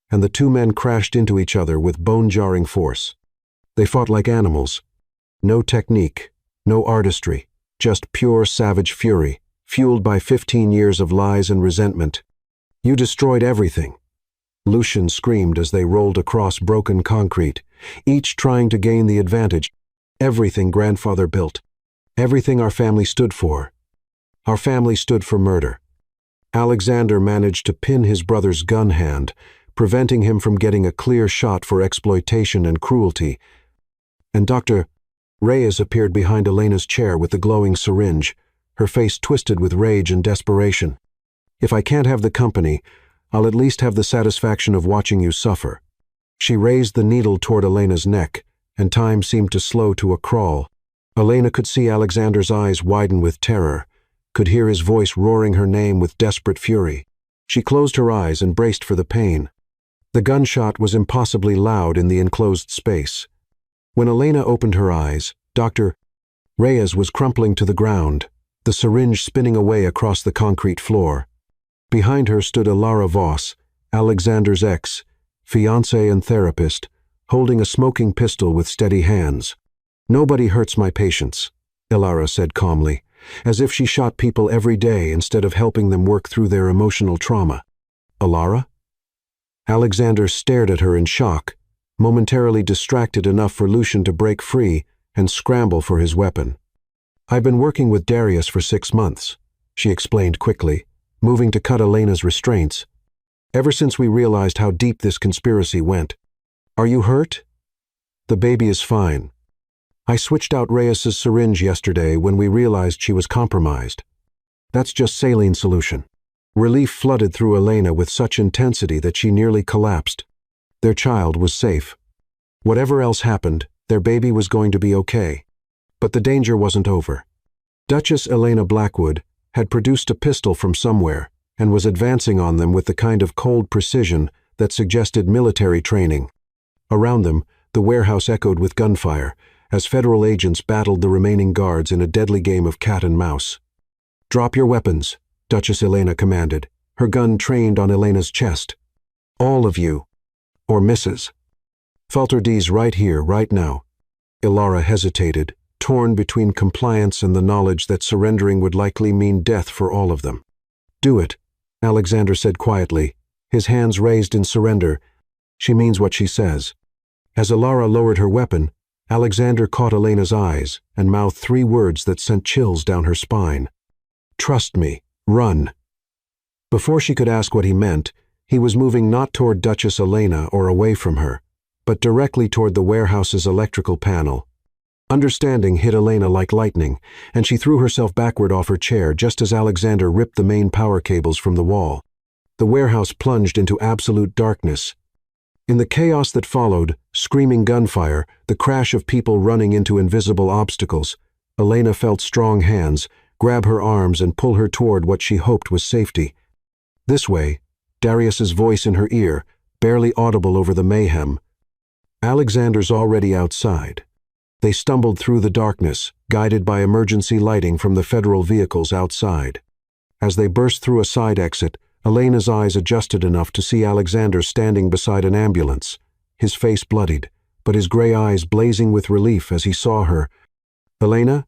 [SPEAKER 1] and the two men crashed into each other with bone-jarring force. They fought like animals. No technique, no artistry, just pure savage fury, fueled by 15 years of lies and resentment. "You destroyed everything," Lucian screamed as they rolled across broken concrete, each trying to gain the advantage. "Everything grandfather built. Everything our family stood for. Our family stood for murder." Alexander managed to pin his brother's gun hand, preventing him from getting a clear shot for exploitation and cruelty. And Dr. Reyes appeared behind Elena's chair with the glowing syringe, her face twisted with rage and desperation. "If I can't have the company, I'll at least have the satisfaction of watching you suffer." She raised the needle toward Elena's neck, and time seemed to slow to a crawl. Elena could see Alexander's eyes widen with terror, could hear his voice roaring her name with desperate fury. She closed her eyes and braced for the pain. The gunshot was impossibly loud in the enclosed space. When Elena opened her eyes, Dr. Reyes was crumpling to the ground, the syringe spinning away across the concrete floor. Behind her stood Ilara Voss, Alexander's ex, fiancé and therapist, holding a smoking pistol with steady hands. "Nobody hurts my patients," Ilara said calmly, as if she shot people every day instead of helping them work through their emotional trauma. "Ilara?" Alexander stared at her in shock, momentarily distracted enough for Lucian to break free and scramble for his weapon. "I've been working with Darius for 6 months," she explained quickly, moving to cut Elena's restraints. "Ever since we realized how deep this conspiracy went. Are you hurt?" "The baby is fine. I switched out Reyes's syringe yesterday when we realized she was compromised. That's just saline solution." Relief flooded through Elena with such intensity that she nearly collapsed. Their child was safe. Whatever else happened, their baby was going to be okay. But the danger wasn't over. Duchess Elena Blackwood had produced a pistol from somewhere and was advancing on them with the kind of cold precision that suggested military training. Around them, the warehouse echoed with gunfire as federal agents battled the remaining guards in a deadly game of cat and mouse. "Drop your weapons," Duchess Elena commanded, her gun trained on Elena's chest. "All of you. Or Mrs. Falter D's right here, right now." Ilara hesitated, torn between compliance and the knowledge that surrendering would likely mean death for all of them. "Do it," Alexander said quietly, his hands raised in surrender. "She means what she says." As Ilara lowered her weapon, Alexander caught Elena's eyes and mouthed 3 words that sent chills down her spine. "Trust me. Run." Before she could ask what he meant, he was moving not toward Duchess Elena or away from her, but directly toward the warehouse's electrical panel. Understanding hit Elena like lightning, and she threw herself backward off her chair just as Alexander ripped the main power cables from the wall. The warehouse plunged into absolute darkness. In the chaos that followed, screaming gunfire, the crash of people running into invisible obstacles, Elena felt strong hands grab her arms and pull her toward what she hoped was safety. This way, Darius's voice in her ear, barely audible over the mayhem. "Alexander's already outside." They stumbled through the darkness, guided by emergency lighting from the federal vehicles outside. As they burst through a side exit, Elena's eyes adjusted enough to see Alexander standing beside an ambulance, his face bloodied, but his gray eyes blazing with relief as he saw her. Elena?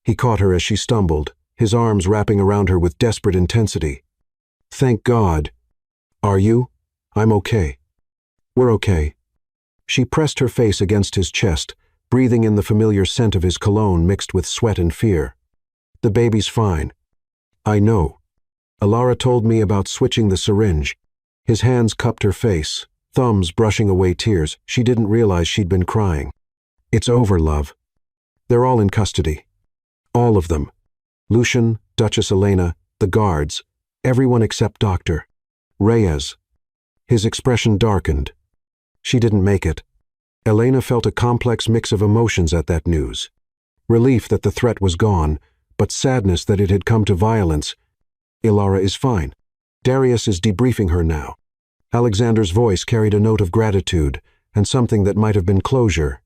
[SPEAKER 1] He caught her as she stumbled, his arms wrapping around her with desperate intensity. Thank God. Are you? I'm okay. We're okay. She pressed her face against his chest, breathing in the familiar scent of his cologne mixed with sweat and fear. The baby's fine. I know. Alara told me about switching the syringe. His hands cupped her face, thumbs brushing away tears. She didn't realize she'd been crying. It's over, love. They're all in custody. All of them. Lucian, Duchess Elena, the guards, everyone except Dr. Reyes. His expression darkened. She didn't make it. Elena felt a complex mix of emotions at that news. Relief that the threat was gone, but sadness that it had come to violence. Ilara is fine. Darius is debriefing her now. Alexander's voice carried a note of gratitude, and something that might have been closure.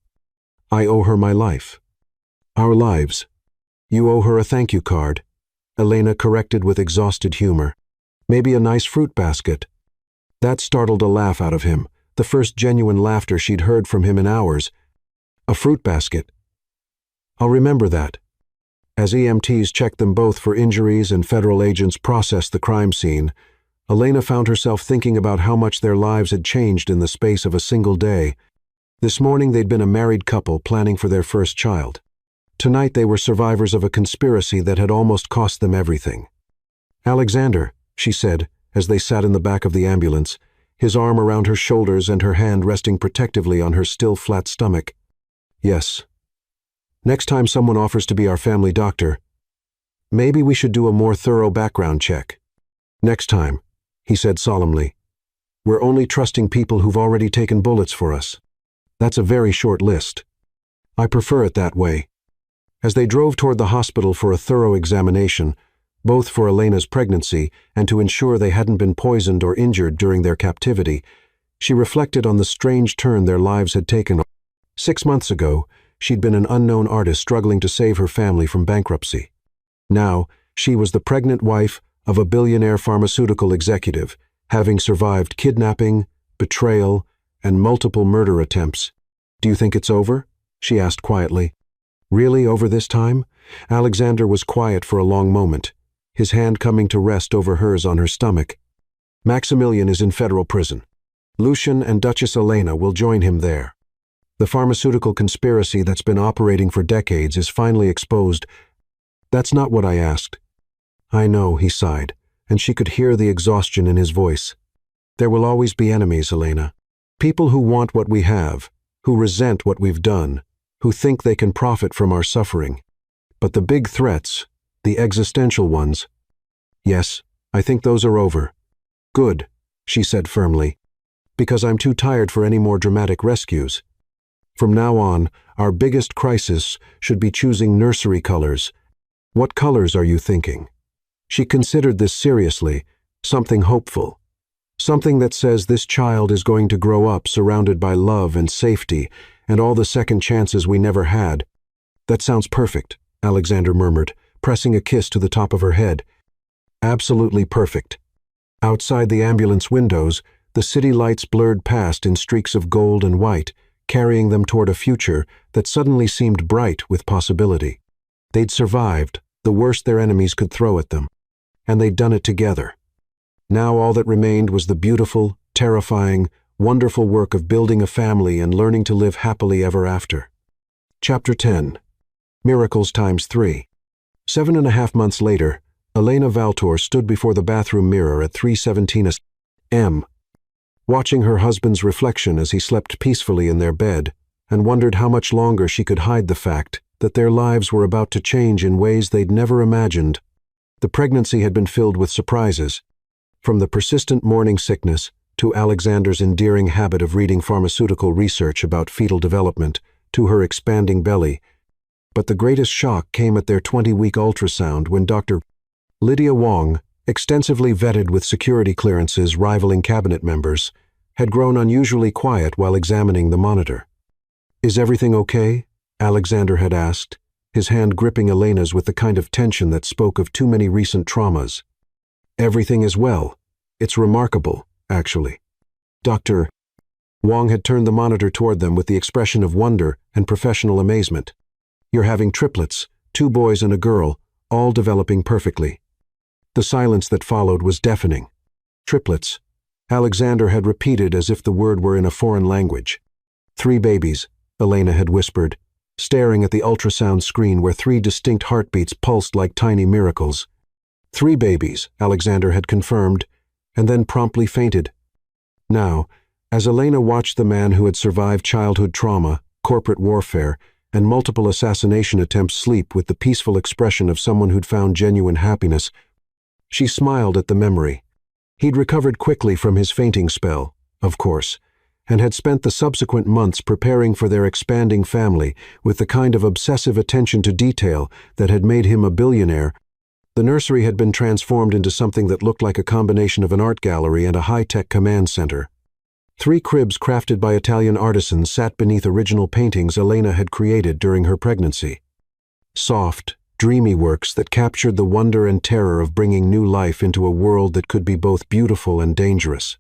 [SPEAKER 1] I owe her my life. Our lives. You owe her a thank you card. Elena corrected with exhausted humor. Maybe a nice fruit basket. That startled a laugh out of him, the first genuine laughter she'd heard from him in hours. A fruit basket. I'll remember that. As EMTs checked them both for injuries and federal agents processed the crime scene, Elena found herself thinking about how much their lives had changed in the space of a single day. This morning they'd been a married couple planning for their first child. Tonight they were survivors of a conspiracy that had almost cost them everything. Alexander, she said, as they sat in the back of the ambulance, his arm around her shoulders and her hand resting protectively on her still flat stomach. Yes. Next time someone offers to be our family doctor, maybe we should do a more thorough background check. Next time, he said solemnly. We're only trusting people who've already taken bullets for us. That's a very short list. I prefer it that way. As they drove toward the hospital for a thorough examination, both for Elena's pregnancy and to ensure they hadn't been poisoned or injured during their captivity, she reflected on the strange turn their lives had taken. 6 months ago, she'd been an unknown artist struggling to save her family from bankruptcy. Now, she was the pregnant wife of a billionaire pharmaceutical executive, having survived kidnapping, betrayal, and multiple murder attempts. Do you think it's over? She asked quietly. Really over this time? Alexander was quiet for a long moment, his hand coming to rest over hers on her stomach. Maximilian is in federal prison. Lucian and Duchess Elena will join him there. The pharmaceutical conspiracy that's been operating for decades is finally exposed. That's not what I asked. I know, he sighed, and she could hear the exhaustion in his voice. There will always be enemies, Elena. People who want what we have, who resent what we've done, who think they can profit from our suffering. But the big threats, the existential ones, yes, I think those are over. Good, she said firmly, because I'm too tired for any more dramatic rescues. From now on, our biggest crisis should be choosing nursery colors. What colors are you thinking? She considered this seriously, something hopeful. Something that says this child is going to grow up surrounded by love and safety and all the second chances we never had. That sounds perfect, Alexander murmured, pressing a kiss to the top of her head. Absolutely perfect. Outside the ambulance windows, the city lights blurred past in streaks of gold and white, carrying them toward a future that suddenly seemed bright with possibility. They'd survived the worst their enemies could throw at them, and they'd done it together. Now all that remained was the beautiful, terrifying, wonderful work of building a family and learning to live happily ever after. Chapter 10. Miracles times 3. 7.5 months later, Elena Valtor stood before the bathroom mirror at 3:17 a.m., watching her husband's reflection as he slept peacefully in their bed, and wondered how much longer she could hide the fact that their lives were about to change in ways they'd never imagined. The pregnancy had been filled with surprises, from the persistent morning sickness to Alexander's endearing habit of reading pharmaceutical research about fetal development to her expanding belly. But the greatest shock came at their 20-week ultrasound when Dr. Lydia Wong, extensively vetted with security clearances rivaling cabinet members, had grown unusually quiet while examining the monitor. Is everything okay? Alexander had asked, his hand gripping Elena's with the kind of tension that spoke of too many recent traumas. Everything is well. It's remarkable, actually. Dr. Wong had turned the monitor toward them with the expression of wonder and professional amazement. You're having triplets, 2 boys and a girl, all developing perfectly." The silence that followed was deafening. Triplets. Alexander had repeated as if the word were in a foreign language. 3 babies, Elena had whispered, staring at the ultrasound screen where 3 distinct heartbeats pulsed like tiny miracles. 3 babies, Alexander had confirmed, and then promptly fainted. Now, as Elena watched the man who had survived childhood trauma, corporate warfare, and multiple assassination attempts sleep with the peaceful expression of someone who'd found genuine happiness, she smiled at the memory. He'd recovered quickly from his fainting spell, of course, and had spent the subsequent months preparing for their expanding family with the kind of obsessive attention to detail that had made him a billionaire. The nursery had been transformed into something that looked like a combination of an art gallery and a high-tech command center. 3 cribs crafted by Italian artisans sat beneath original paintings Elena had created during her pregnancy. Soft, dreamy works that captured the wonder and terror of bringing new life into a world that could be both beautiful and dangerous.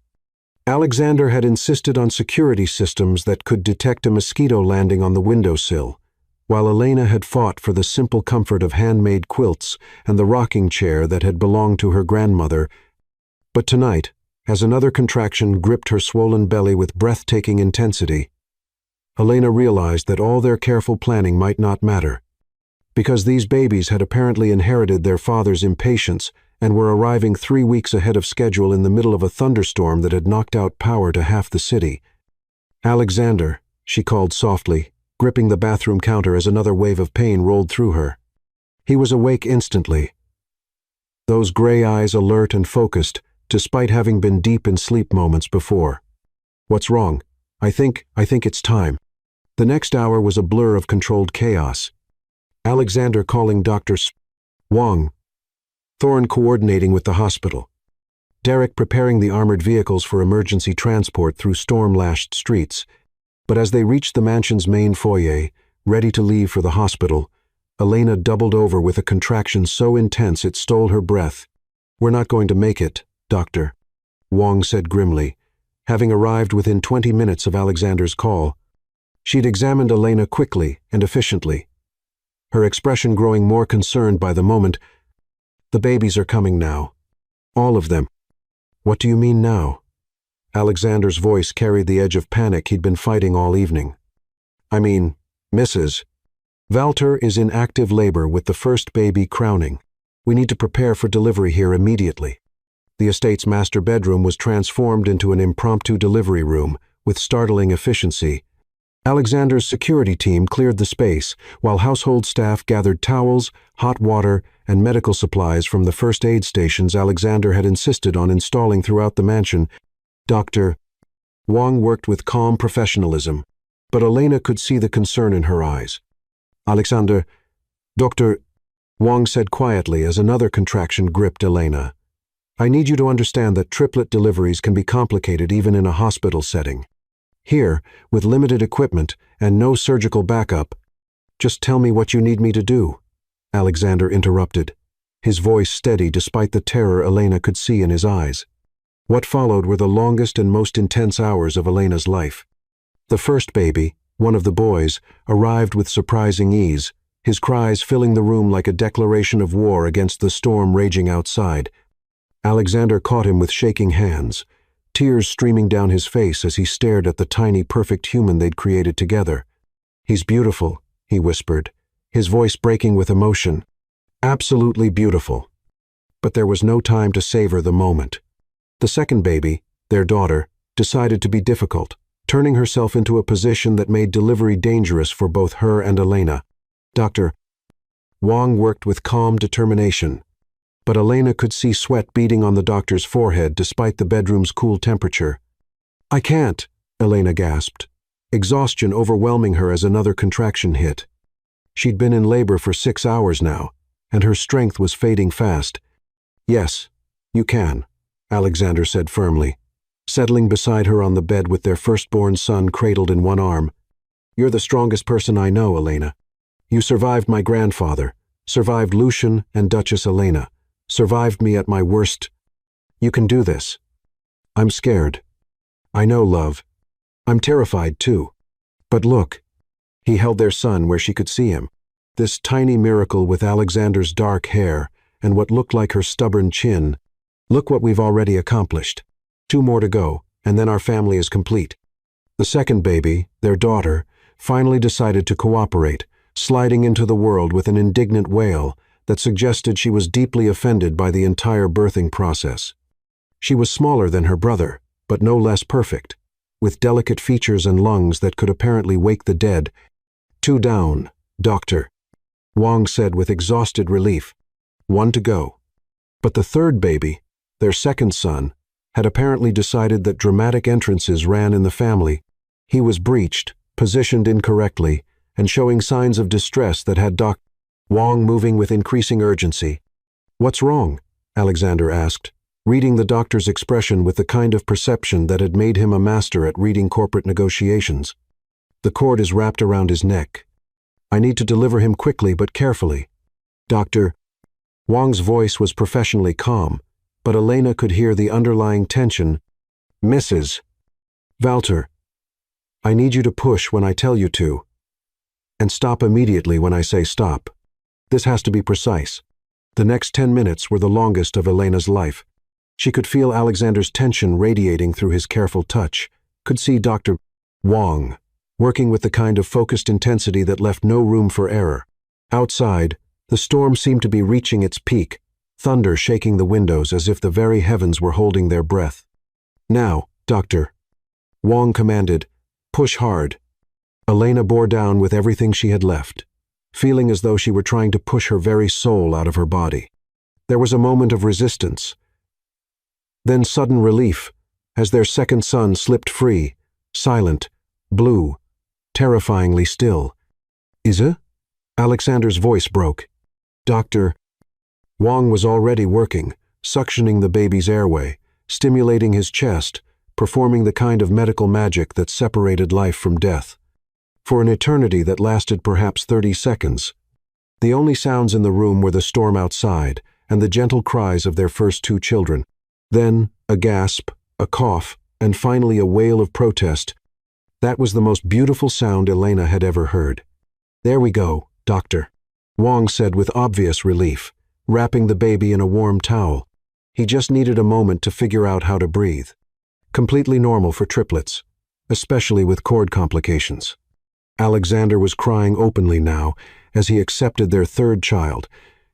[SPEAKER 1] Alexander had insisted on security systems that could detect a mosquito landing on the windowsill, while Elena had fought for the simple comfort of handmade quilts and the rocking chair that had belonged to her grandmother. But tonight, as another contraction gripped her swollen belly with breathtaking intensity, Elena realized that all their careful planning might not matter, because these babies had apparently inherited their father's impatience and were arriving 3 weeks ahead of schedule in the middle of a thunderstorm that had knocked out power to half the city. "Alexander," she called softly, gripping the bathroom counter as another wave of pain rolled through her. He was awake instantly, those gray eyes alert and focused, despite having been deep in sleep moments before. "What's wrong? I think it's time." The next hour was a blur of controlled chaos. Alexander calling Dr. Wang. Thorne coordinating with the hospital. Derek preparing the armored vehicles for emergency transport through storm-lashed streets. But as they reached the mansion's main foyer, ready to leave for the hospital, Elena doubled over with a contraction so intense it stole her breath. "We're not going to make it, Doctor," Wang said grimly, having arrived within 20 minutes of Alexander's call. She'd examined Elena quickly and efficiently, her expression growing more concerned by the moment. "The babies are coming now. All of them." "What do you mean now?" Alexander's voice carried the edge of panic he'd been fighting all evening. "I mean, Mrs. Walter is in active labor with the first baby crowning. We need to prepare for delivery here immediately." The estate's master bedroom was transformed into an impromptu delivery room with startling efficiency. Alexander's security team cleared the space, while household staff gathered towels, hot water, and medical supplies from the first aid stations Alexander had insisted on installing throughout the mansion. Dr. Wang worked with calm professionalism, but Elena could see the concern in her eyes. "Alexander, Dr. Wang said quietly as another contraction gripped Elena. "I need you to understand that triplet deliveries can be complicated even in a hospital setting. Here, with limited equipment and no surgical backup." "Just tell me what you need me to do," Alexander interrupted, his voice steady despite the terror Elena could see in his eyes. What followed were the longest and most intense hours of Elena's life. The first baby, one of the boys, arrived with surprising ease, his cries filling the room like a declaration of war against the storm raging outside. Alexander caught him with shaking hands, tears streaming down his face as he stared at the tiny, perfect human they'd created together. "He's beautiful," he whispered, his voice breaking with emotion. "Absolutely beautiful." But there was no time to savor the moment. The second baby, their daughter, decided to be difficult, turning herself into a position that made delivery dangerous for both her and Elena. Dr. Wang worked with calm determination, but Elena could see sweat beading on the doctor's forehead despite the bedroom's cool temperature. "I can't," Elena gasped, exhaustion overwhelming her as another contraction hit. She'd been in labor for 6 hours now, and her strength was fading fast. "Yes, you can," Alexander said firmly, settling beside her on the bed with their firstborn son cradled in one arm. "You're the strongest person I know, Elena. You survived my grandfather, survived Lucian and Duchess Elena, survived me at my worst. You can do this." "I'm scared." "I know, love. I'm terrified, too. But look." He held their son where she could see him. This tiny miracle with Alexander's dark hair and what looked like her stubborn chin. Look what we've already accomplished. 2 more to go, and then our family is complete. The second baby, their daughter, finally decided to cooperate, sliding into the world with an indignant wail that suggested she was deeply offended by the entire birthing process. She was smaller than her brother, but no less perfect, with delicate features and lungs that could apparently wake the dead. 2 down, doctor, Wang said with exhausted relief. 1 to go. But the third baby, their second son, had apparently decided that dramatic entrances ran in the family. He was breached, positioned incorrectly, and showing signs of distress that had Wang moving with increasing urgency. "What's wrong?" Alexander asked, reading the doctor's expression with the kind of perception that had made him a master at reading corporate negotiations. "The cord is wrapped around his neck. I need to deliver him quickly but carefully." "Doctor." Wang's voice was professionally calm, but Elena could hear the underlying tension. "Mrs. Valter, I need you to push when I tell you to, and stop immediately when I say stop. This has to be precise." The next 10 minutes were the longest of Elena's life. She could feel Alexander's tension radiating through his careful touch, could see Dr. Wang working with the kind of focused intensity that left no room for error. Outside, the storm seemed to be reaching its peak, thunder shaking the windows as if the very heavens were holding their breath. "Now, doctor," Wang commanded, "push hard." Elena bore down with everything she had left, feeling as though she were trying to push her very soul out of her body. There was a moment of resistance, then sudden relief, as their second son slipped free, silent, blue, terrifyingly still. "Isa?" Alexander's voice broke. "Doctor." Wang was already working, suctioning the baby's airway, stimulating his chest, performing the kind of medical magic that separated life from death. For an eternity that lasted perhaps 30 seconds. The only sounds in the room were the storm outside and the gentle cries of their first 2 children. Then a gasp, a cough, and finally a wail of protest. That was the most beautiful sound Elena had ever heard. "There we go, doctor," Wang said with obvious relief, wrapping the baby in a warm towel. He just needed a moment to figure out how to breathe. Completely normal for triplets, especially with cord complications. Alexander was crying openly now as he accepted their third child,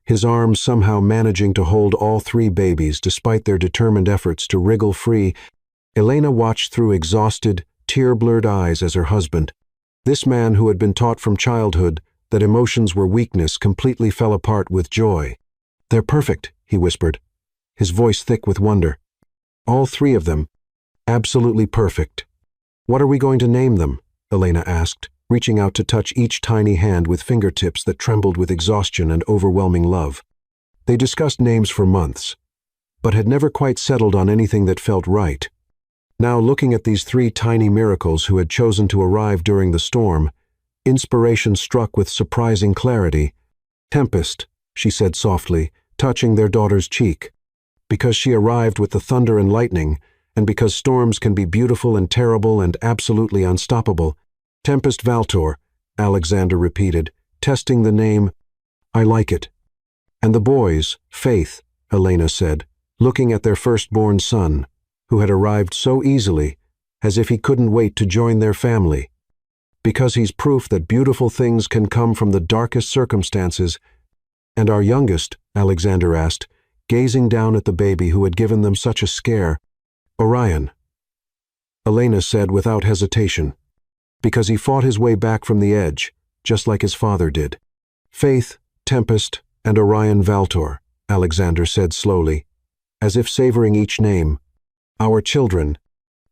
[SPEAKER 1] his arms somehow managing to hold all 3 babies despite their determined efforts to wriggle free. Elena watched through exhausted, tear-blurred eyes as her husband, this man who had been taught from childhood that emotions were weakness, completely fell apart with joy. "They're perfect," he whispered, his voice thick with wonder. "All 3 of them. Absolutely perfect." "What are we going to name them?" Elena asked, reaching out to touch each tiny hand with fingertips that trembled with exhaustion and overwhelming love. They discussed names for months, but had never quite settled on anything that felt right. Now, looking at these 3 tiny miracles who had chosen to arrive during the storm, inspiration struck with surprising clarity. "Tempest," she said softly, touching their daughter's cheek. "Because she arrived with the thunder and lightning, and because storms can be beautiful and terrible and absolutely unstoppable." "Tempest Valtor," Alexander repeated, testing the name. "I like it." "And the boys, Faith," Elena said, looking at their firstborn son, who had arrived so easily, as if he couldn't wait to join their family. "Because he's proof that beautiful things can come from the darkest circumstances." "And our youngest?" Alexander asked, gazing down at the baby who had given them such a scare. "Orion," Elena said without hesitation. "Because he fought his way back from the edge, just like his father did." "Faith, Tempest, and Orion Valtor," Alexander said slowly, as if savoring each name. "Our children."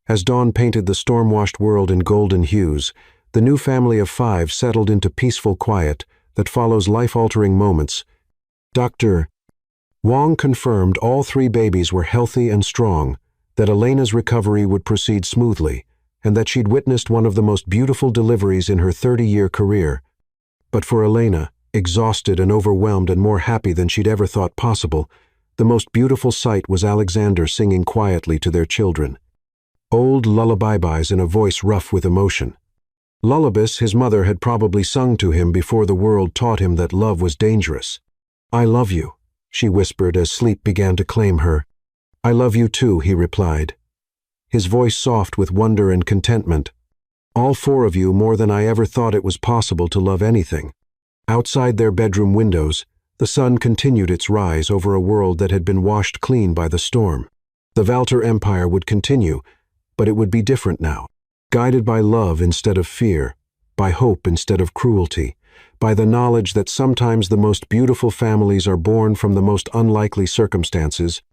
[SPEAKER 1] As dawn painted the storm-washed world in golden hues, the new family of 5 settled into peaceful quiet that follows life-altering moments. Dr. Wang confirmed all 3 babies were healthy and strong, that Elena's recovery would proceed smoothly, and that she'd witnessed one of the most beautiful deliveries in her 30-year career. But for Elena, exhausted and overwhelmed and more happy than she'd ever thought possible, the most beautiful sight was Alexander singing quietly to their children. Old lullaby-bys in a voice rough with emotion. Lullabies his mother had probably sung to him before the world taught him that love was dangerous. "I love you," she whispered as sleep began to claim her. "I love you too," he replied, his voice soft with wonder and contentment. "All four of you more than I ever thought it was possible to love anything." Outside their bedroom windows, the sun continued its rise over a world that had been washed clean by the storm. The Valter Empire would continue, but it would be different now. Guided by love instead of fear, by hope instead of cruelty, by the knowledge that sometimes the most beautiful families are born from the most unlikely circumstances.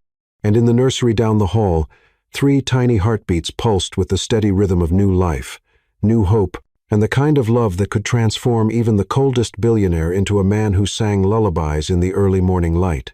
[SPEAKER 1] And in the nursery down the hall, 3 tiny heartbeats pulsed with the steady rhythm of new life, new hope, and the kind of love that could transform even the coldest billionaire into a man who sang lullabies in the early morning light.